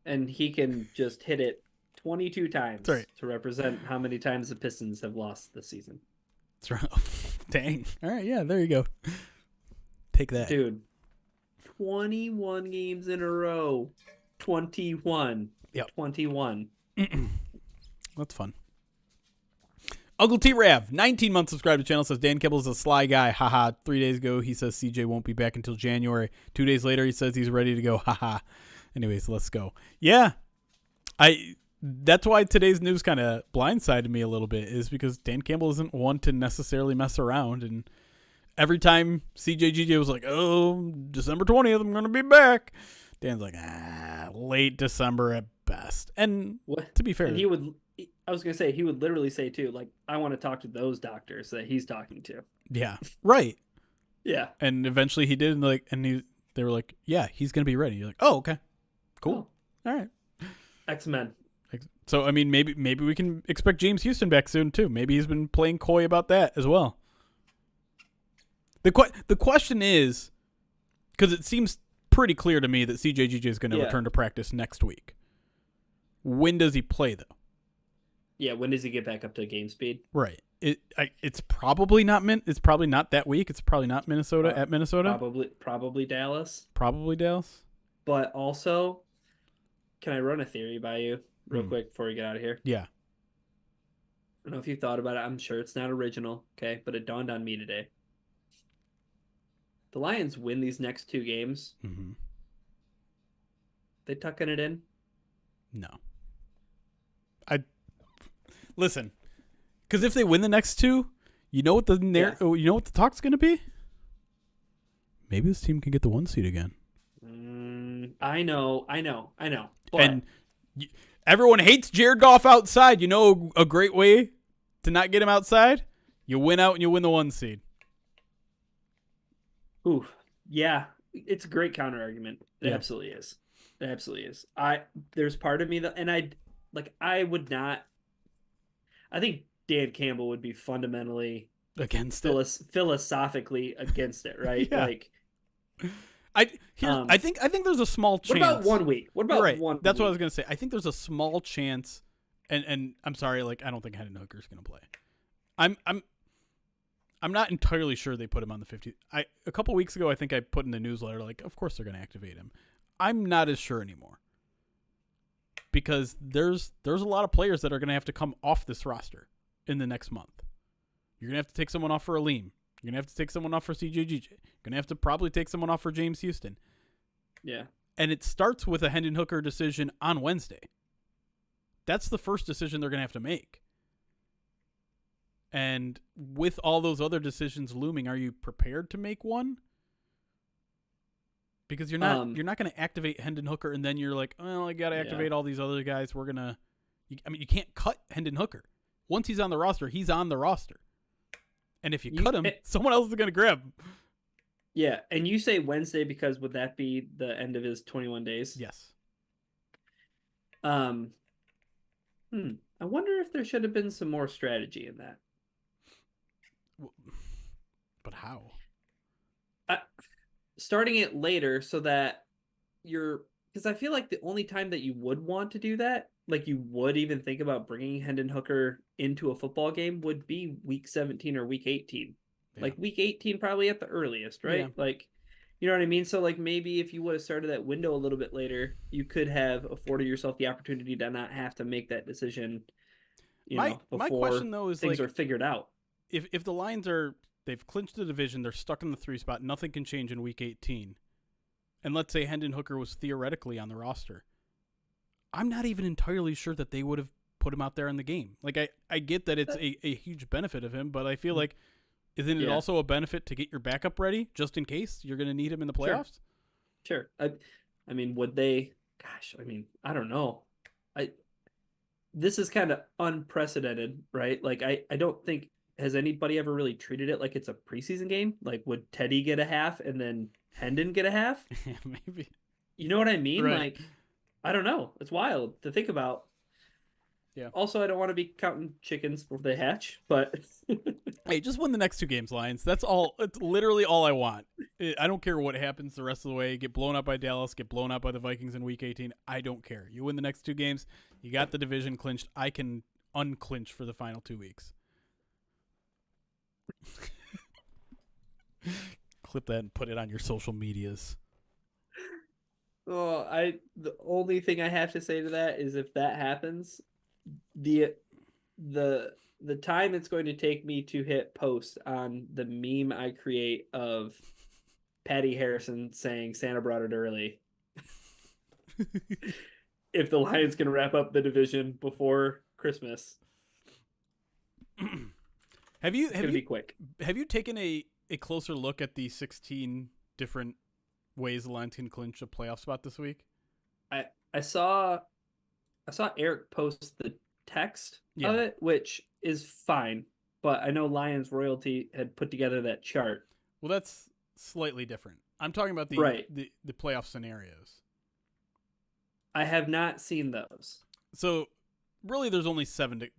And he can just hit it 22 times to represent how many times the Pistons have lost this season. That's right. Dang. All right, yeah, there you go. Take that. Dude, 21 games in a row. 21. Yep. 21. That's fun. Uncle T-Rav, 19 months subscribed to the channel, says Dan Kibble is a sly guy. Haha. 3 days ago, he says CJ won't be back until January. 2 days later, he says he's ready to go. Haha. Anyways, let's go. Yeah. That's why today's news kind of blindsided me a little bit, is because Dan Campbell isn't one to necessarily mess around. And every time CJGJ was like, oh, December 20th, I'm going to be back, Dan's like, late December at best. And to be fair, and I was going to say, he would literally say too, like, I want to talk to those doctors that he's talking to. Yeah. Right. Yeah. And eventually he did. And they were like, yeah, he's going to be ready. You're like, oh, okay, cool. Oh. All right. X-Men. So, I mean, maybe we can expect James Houston back soon too. Maybe he's been playing coy about that as well. The question is, because it seems pretty clear to me that CJGJ is going to return to practice next week. When does he play, though? Yeah, when does he get back up to game speed? Right. It's probably not It's probably not that week. It's probably not Minnesota at Minnesota. Probably Dallas. Probably Dallas. But also, can I run a theory by you real quick before we get out of here? Yeah. I don't know if you thought about it. I'm sure it's not original, okay? But it dawned on me today. the Lions win these next 2 games, they tucking it in? No. Listen, because if they win the next 2, you know what the talk's going to be? Maybe this team can get the 1 seed again. I know. But And everyone hates Jared Goff outside. You know a great way to not get him outside? You win out and you win the 1 seed. Ooh, yeah, it's a great counter argument. It Yeah. absolutely is. It absolutely is. There's part of me that, and I would not. I think Dan Campbell would be fundamentally Against it. philosophically against it, right? Yeah. Like, I think there's a small chance. what about 1 week? What about right. one? That's week? what I was gonna say. I think there's a small chance, and I'm sorry, like I don't think Hendon Hooker's gonna play. I'm not entirely sure they put him on the 50. A couple weeks ago, I think I put in the newsletter like, of course they're gonna activate him. I'm not as sure anymore because there's a lot of players that are gonna have to come off this roster in the next month. You're gonna have to take someone off for Aleem. You're gonna have to take someone off for CJGJ. You're gonna have to probably take someone off for James Houston. Yeah. And it starts with a Hendon Hooker decision on Wednesday. That's the first decision they're going to have to make. And with all those other decisions looming, are you prepared to make one? Because you're not going to activate Hendon Hooker and then you're like, well, I got to activate all these other guys. We're going to you can't cut Hendon Hooker. Once he's on the roster, he's on the roster. And if you cut him, someone else is going to grab him. Yeah, and you say Wednesday because would that be the end of his 21 days? Yes. I wonder if there should have been some more strategy in that. But how? Starting it later so that because I feel like the only time that you would want to do that, like you would even think about bringing Hendon Hooker into a football game, would be week 17 or week 18. Yeah. Like week 18 probably at the earliest, right? Yeah. Like, you know what I mean? So like maybe if you would have started that window a little bit later, you could have afforded yourself the opportunity to not have to make that decision, before my question, though, is things are figured out. If the Lions they've clinched the division, they're stuck in the 3 spot, nothing can change in week 18. And let's say Hendon Hooker was theoretically on the roster. I'm not even entirely sure that they would have put him out there in the game. Like I get that it's a huge benefit of him, but I feel like isn't it also a benefit to get your backup ready just in case you're going to need him in the playoffs? Sure. I mean, would they? Gosh, I mean, I don't know. This is kind of unprecedented, right? Like I don't think has anybody ever really treated it like it's a preseason game. Like, would Teddy get a half and then Hendon get a half? Yeah, maybe. You know what I mean? Right. Like, I don't know. It's wild to think about. Yeah. Also, I don't want to be counting chickens before they hatch, but hey, just win the next 2 games, Lions. That's all. It's literally all I want. I don't care what happens the rest of the way. Get blown out by Dallas, get blown out by the Vikings in week 18. I don't care. You win the next 2 games. You got the division clinched. I can unclinch for the final 2 weeks. Clip that and put it on your social medias. Oh, the only thing I have to say to that is if that happens, the time it's going to take me to hit post on the meme I create of Patty Harrison saying Santa brought it early. If the Lions can wrap up the division before Christmas. Have you be quick. Have you taken a closer look at the 16 different ways the Lions can clinch a playoff spot this week? I saw Eric post the text of it, which is fine, but I know Lions Royalty had put together that chart. Well, that's slightly different. I'm talking about the playoff scenarios. I have not seen those. So really there's only 7 to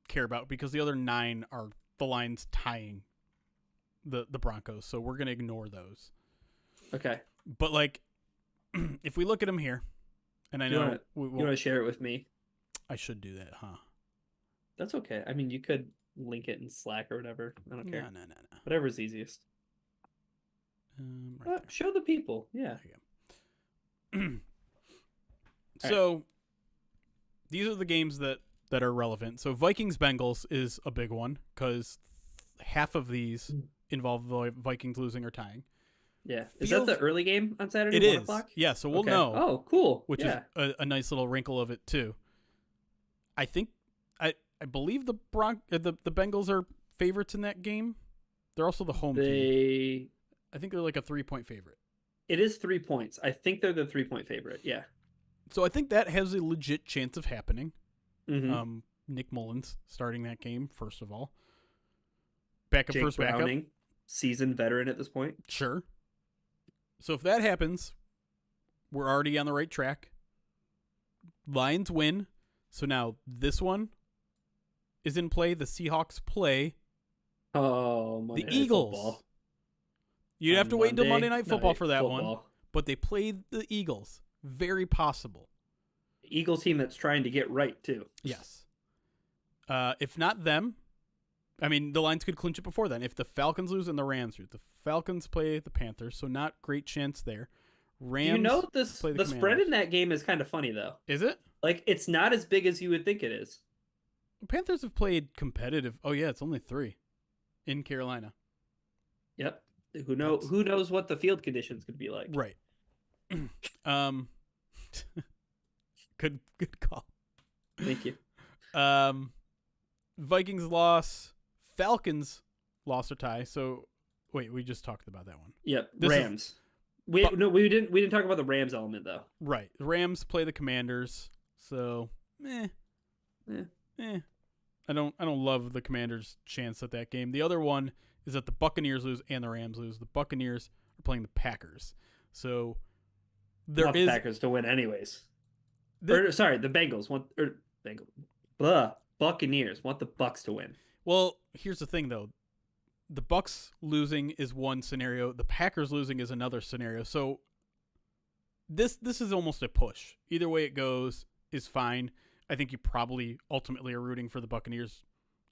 care about because the other 9 are the Lions tying the Broncos, so we're going to ignore those. Okay. But like if we look at them here, and I know you want to share it with me? I should do that, huh? That's okay. I mean, you could link it in Slack or whatever. I don't care. No. Whatever's easiest. Right show the people. Yeah. There you go. So these are the games that are relevant. So Vikings-Bengals is a big one because half of these involve the Vikings losing or tying. Yeah. Is that the early game on Saturday? It 1 is. o'clock? Yeah, so we'll Okay. know. Oh, cool. Which is a nice little wrinkle of it too. I think I believe the Bengals are favorites in that game. They're also the home team. I think they're like a 3-point favorite. It is 3 points. I think they're the 3-point favorite. Yeah. So I think that has a legit chance of happening. Mm-hmm. Nick Mullins starting that game, first of all. Backup Jake first Browning, backup. seasoned veteran at this point. Sure. So if that happens, we're already on the right track. Lions win. So now this one is in play. The Seahawks play Monday the Eagles. Football. You'd have to wait until Monday Night Football for that football. one. But they played the Eagles. Very possible. Eagles team that's trying to get right, too. Yes. If not them, I mean, the Lions could clinch it before then. If the Falcons lose and the Rams lose, the Falcons play the Panthers, so not great chance there. Rams. You know, the Commanders. spread in that game is kind of funny, though. Is it? Like, it's not as big as you would think it is. The Panthers have played competitive. Oh, yeah, it's only 3 in Carolina. Yep. Who knows what the field conditions could be like? Right. Good call. Thank you. Vikings loss. Falcons lost or tie. So wait, we just talked about that one. Yep. Rams. We didn't talk about the Rams element though. Right. The Rams play the Commanders. So I don't love the Commanders' chance at that game. The other one is that the Buccaneers lose and the Rams lose. The Buccaneers are playing the Packers. So the Packers to win anyways. The Bengals want Buccaneers want the Bucks to win. Well, here's the thing though. The Bucks losing is one scenario. The Packers losing is another scenario. So this is almost a push. Either way it goes is fine. I think you probably ultimately are rooting for the Buccaneers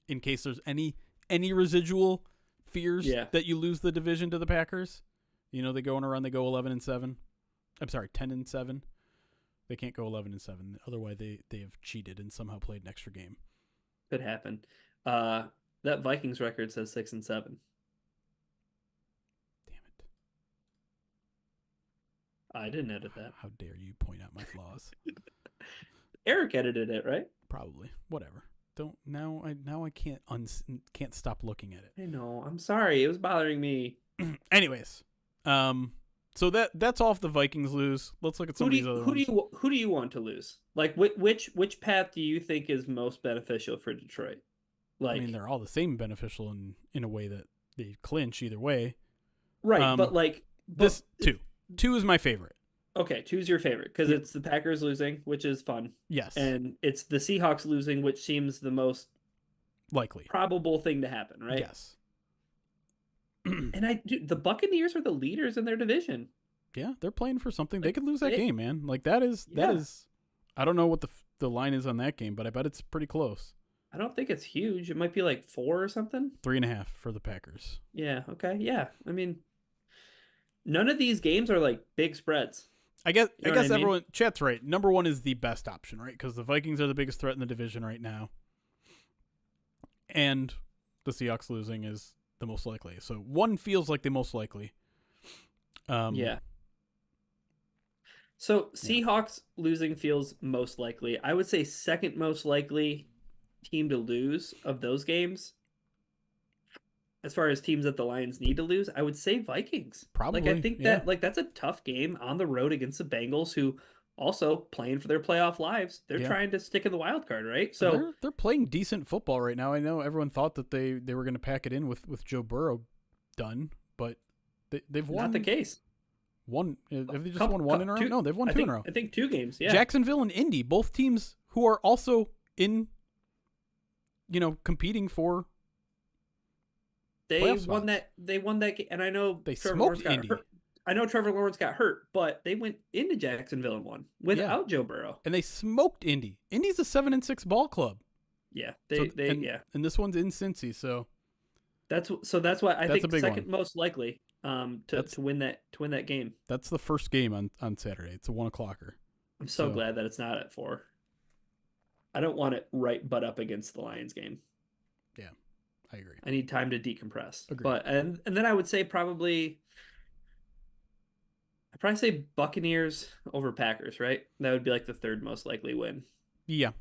in case there's any residual fears that you lose the division to the Packers. You know, they go on a run, they go 11-7. I'm sorry, 10-7. They can't go 11-7. Otherwise, they have cheated and somehow played an extra game. Could happen. That Vikings record says 6-7. Damn it! I didn't edit that. How dare you point out my flaws? Eric edited it, right? Probably. Whatever. Don't now. I can't stop looking at it. I know. I'm sorry. It was bothering me. Anyways, so that's all if the Vikings lose. Let's look at some of these other ones. Who do you want to lose? Like which path do you think is most beneficial for Detroit? Like, I mean, they're all the same beneficial in a way that they clinch either way. Right, this two is my favorite. Okay, 2's your favorite because it's the Packers losing, which is fun. Yes, and it's the Seahawks losing, which seems the most likely, probable thing to happen, right? Yes. And the Buccaneers are the leaders in their division. Yeah, they're playing for something. They could lose that game, man. Like that is. I don't know what the line is on that game, but I bet it's pretty close. I don't think it's huge. It might be like 4 or something. 3.5 for the Packers. Yeah. Okay. Yeah. I mean, none of these games are like big spreads. I guess everyone chat's right. Number 1 is the best option, right? Because the Vikings are the biggest threat in the division right now, and the Seahawks losing is the most likely. So 1 feels like the most likely. Yeah. So Seahawks losing feels most likely. I would say second most likely team to lose of those games. As far as teams that the Lions need to lose, I would say Vikings. Probably. Like I think that that's a tough game on the road against the Bengals, who also playing for their playoff lives. They're trying to stick in the wild card, right? So they're playing decent football right now. I know everyone thought that they were going to pack it in with Joe Burrow done, but they've won. Not the case. Have they just won 1 in a row? No, they've won 2 in a row. I think 2 games. Yeah. Jacksonville and Indy, both teams who are also in, competing for. They won that game, and I know they Trevor smoked Lawrence got Indy. hurt. I know Trevor Lawrence got hurt, but they went into Jacksonville and won without Joe Burrow. And they smoked Indy. Indy's a 7-6 ball club. Yeah, and this one's in Cincy, so that's why I think second most likely to win that game. That's the first game on Saturday. It's a 1:00. I'm so glad that it's not at 4. I don't want it right butt up against the Lions game. Yeah, I agree. I need time to decompress. Agreed. But and then I would say probably I'd probably say Buccaneers over Packers, right? That would be like the third most likely win. Yeah.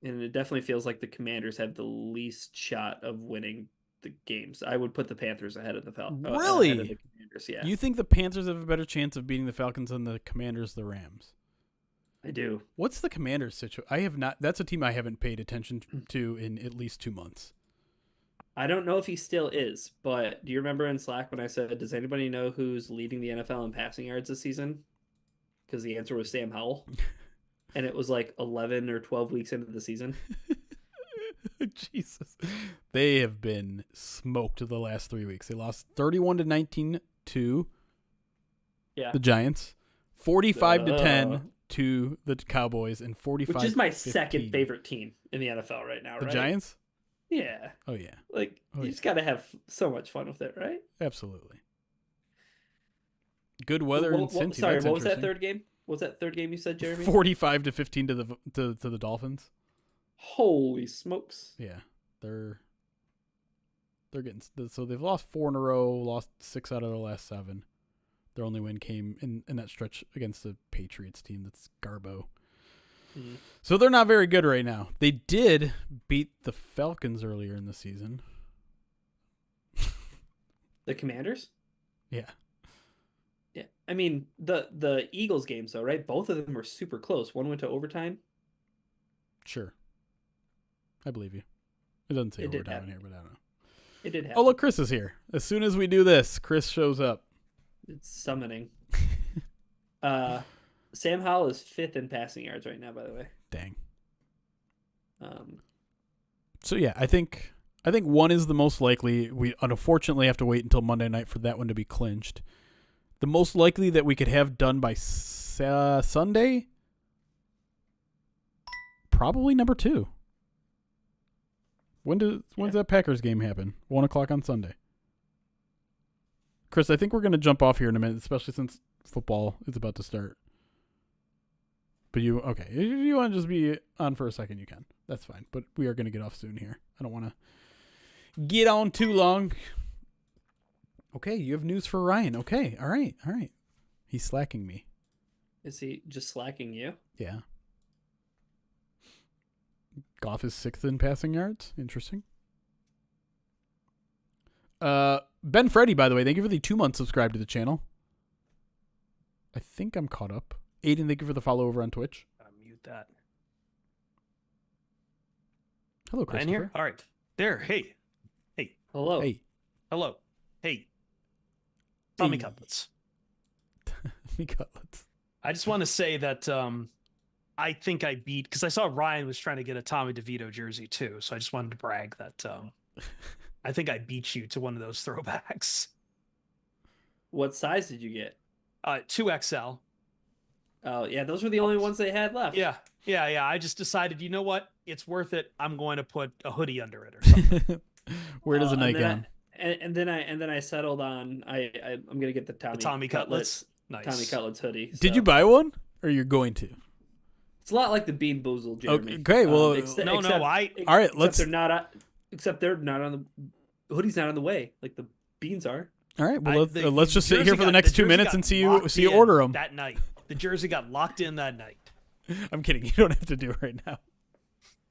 And it definitely feels like the Commanders have the least shot of winning the games. I would put the Panthers ahead of the Really? ahead of the Commanders. Yeah, You think the Panthers have a better chance of beating the Falcons than the Commanders, the Rams? I do. What's the Commanders situation? I have not. That's a team I haven't paid attention to in at least 2 months. I don't know if he still is, but do you remember in Slack when I said, "Does anybody know who's leading the NFL in passing yards this season?" Because the answer was Sam Howell, and it was like 11 or 12 weeks into the season. Jesus, they have been smoked the last 3 weeks. They lost 31-19 to the Giants, 45-10 to the Cowboys, and 45. Which is my second favorite team in the NFL right now. The right? Giants. Yeah. Oh yeah. Like you just got to have so much fun with it, right? Absolutely. Good weather in Cincy. Sorry, what was that third game? What was that third game you said, Jeremy? 45-15 to the Dolphins. Holy smokes! Yeah, they're getting so they've lost 4 in a row, lost 6 out of the last 7. Their only win came in that stretch against the Patriots team that's Garbo. Mm. So they're not very good right now. They did beat the Falcons earlier in the season. The Commanders? Yeah. Yeah. I mean, the Eagles games though, right? Both of them were super close. One went to overtime. Sure. I believe you. It doesn't say overtime in here, but I don't know. It did happen. Oh, look, Chris is here. As soon as we do this, Chris shows up. It's summoning. Sam Howell is 5th in passing yards right now, by the way. Dang. So yeah, I think one is the most likely. We unfortunately have to wait until Monday night for that one to be clinched. The most likely that we could have done by Sunday, probably number 2. When's that Packers game happen? 1:00 on Sunday. Chris, I think we're going to jump off here in a minute, especially since football is about to start. But if you want to just be on for a second, you can. That's fine. But we are going to get off soon here. I don't want to get on too long. Okay, you have news for Ryan. Okay, all right. He's slacking me. Is he just slacking you? Yeah. Goff is 6th in passing yards. Interesting. Ben Freddy, by the way, thank you for the 2-month subscribe to the channel. I think I'm caught up. Aiden, thank you for the follow over on Twitch. I'll mute that. Hello, Christopher. In here? All right. There. Hey. Hello. Hey. Hello. Hey. Tommy Cutlets. Tommy Cutlets. I just want to say that I think I beat, because I saw Ryan was trying to get a Tommy DeVito jersey too, so I just wanted to brag that I think I beat you to one of those throwbacks. What size did you get? 2XL. Oh, yeah, those were the only ones they had left. Yeah. I just decided, you know what? It's worth it. I'm going to put a hoodie under it or something. Where does a nightgown? And then I settled on I'm gonna get the Tommy Cutlets. Nice. Tommy Cutlets hoodie. So. Did you buy one, or you're going to? It's a lot like the Bean Boozled, Jeremy. Okay, well, all right. Except they're not on the hoodie's not on the way. Like the beans are. All right, well, let's just sit here for the next 2 minutes and see you order them. That night, the jersey got locked in that night. I'm kidding. You don't have to do it right now.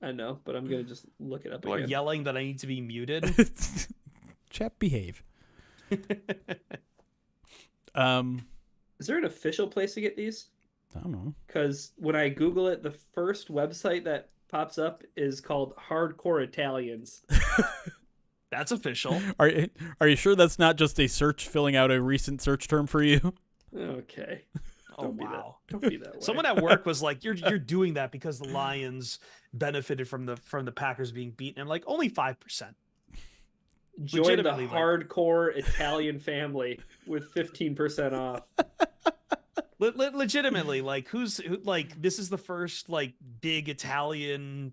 I know, but I'm gonna just look it up. People are yelling that I need to be muted. Chap, behave. Is there an official place to get these? I don't know. Because when I Google it, the first website that pops up is called Hardcore Italians. That's official. Are you sure that's not just a search filling out a recent search term for you? Okay. Don't wow. Don't be that way. Someone at work was like, "You're doing that because the Lions benefited from the Packers being beaten." I'm like, only 5%. Join the hardcore Italian family with 15% off. Legitimately, like who, like this is the first like big Italian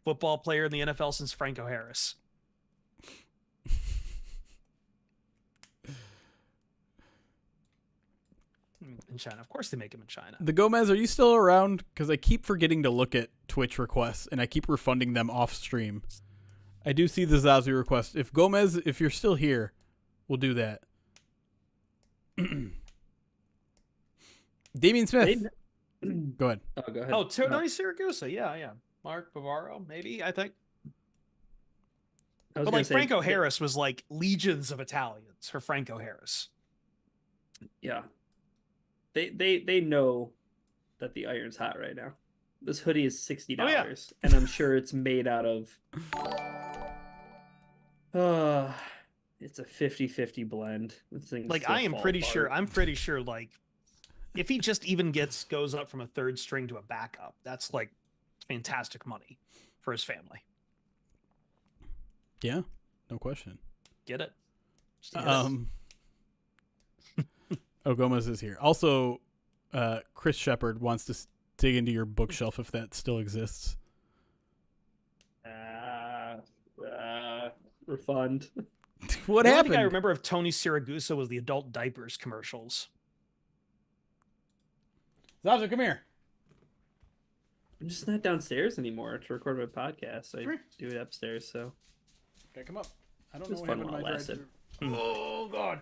football player in the NFL since Franco Harris. In China, of course they make him in China. The Gomez, are you still around? Because I keep forgetting to look at Twitch requests and I keep refunding them off stream. I do see the Zazu request. If Gomez, if you're still here, we'll do that. Damian Smith. Go ahead. Oh, go ahead. Oh, Tony Siragusa. Yeah. Mark Bavaro, maybe, I think. But like Franco Harris was like legions of Italians for Franco Harris. Yeah. They know that the iron's hot right now. This hoodie is $60, and I'm sure it's made out of it's a 50-50 blend. Like I'm pretty sure like if he just even goes up from a third string to a backup, that's like fantastic money for his family. Yeah, no question. Get it? Gomez is here. Also, Chris Shepard wants to dig into your bookshelf if that still exists. Refund. What the happened? only thing I remember of Tony Siragusa was the adult diapers commercials. Zazu, come here. I'm just not downstairs anymore to record my podcast. I do it upstairs, so. Okay, come up. I don't Just know what happened to my lasted. Oh God.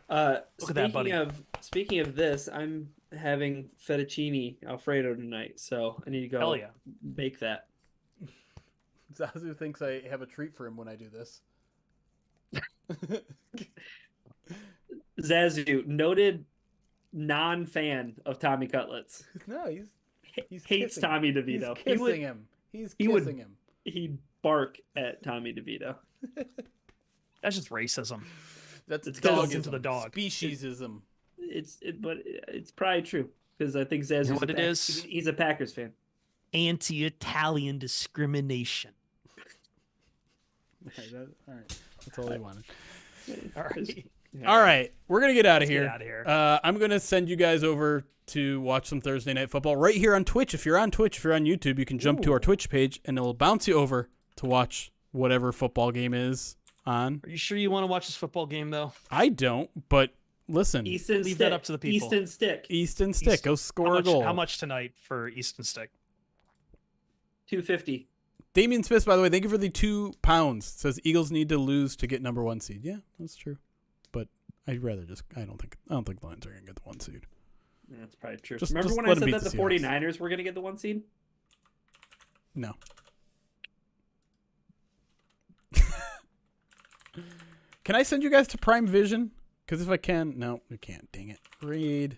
Look at that, buddy. Speaking of this, I'm having fettuccine Alfredo tonight, so I need to go make that. Zazu thinks I have a treat for him when I do this. Zazu, noted non-fan of Tommy Cutlets. No, he hates Tommy DeVito. He's kissing him. He's kissing him. He'd bark at Tommy DeVito. That's just racism. It's dogs into the dog. Speciesism. But it's probably true because I think Zazu's what it is? He's a Packers fan. Anti-Italian discrimination. All right. That's all I wanted. All right. All right. We're going to get out of Let's here. Get out of here. I'm going to send you guys over to watch some Thursday Night Football right here on Twitch. If you're on Twitch, if you're on YouTube, you can jump to our Twitch page and it'll bounce you over to watch whatever football game is on. Are you sure you want to watch this football game, though? I don't, but listen. Leave that up to the people. Easton Stick. Go score a goal. How much tonight for Easton Stick? $2.50. Damian Smith, by the way, thank you for the £2. Says Eagles need to lose to get number 1 seed. Yeah, that's true. But I don't think the Lions are going to get the 1 seed. Yeah, that's probably true. Just Remember when I said that the 49ers were going to get the 1 seed? No. Can I send you guys to Prime Vision? Because if I can, no, we can't. Dang it. Read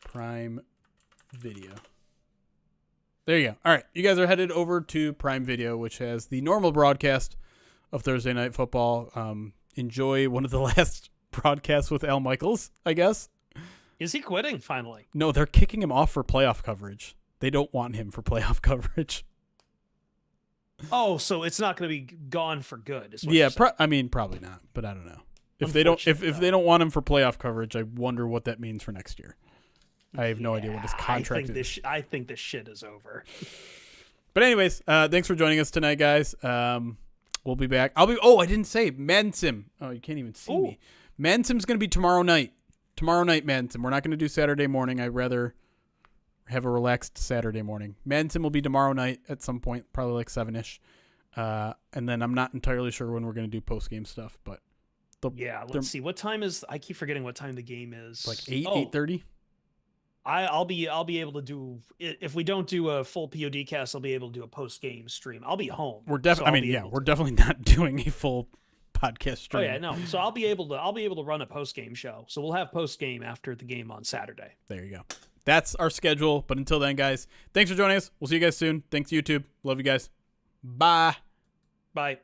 Prime Video. There you go. All right. You guys are headed over to Prime Video, which has the normal broadcast of Thursday Night Football. Enjoy one of the last broadcasts with Al Michaels, I guess. Is he quitting finally? No, they're kicking him off for playoff coverage. They don't want him for playoff coverage. Oh, so it's not going to be gone for good. Yeah, probably not, but I don't know. If they don't, if they don't want him for playoff coverage, I wonder what that means for next year. I have no idea what his contract is. I think this shit is over. But anyways, thanks for joining us tonight, guys. We'll be back. I didn't say Madden Sim. Oh, you can't even see me. Madden Sim's going to be tomorrow night. Tomorrow night, Madden Sim. We're not going to do Saturday morning. I'd rather have a relaxed Saturday morning. Madden Sim will be tomorrow night at some point, probably like 7-ish. And then I'm not entirely sure when we're going to do post-game stuff, but let's see. What time is? I keep forgetting what time the game is. Like 8:30. I'll be able to do, if we don't do a full POD cast, I'll be able to do a post-game stream. I'll be home. We're definitely not doing a full podcast stream. Oh yeah, no. So I'll be able to run a post-game show. So we'll have post-game after the game on Saturday. There you go. That's our schedule. But until then, guys, thanks for joining us. We'll see you guys soon. Thanks, YouTube. Love you guys. Bye. Bye.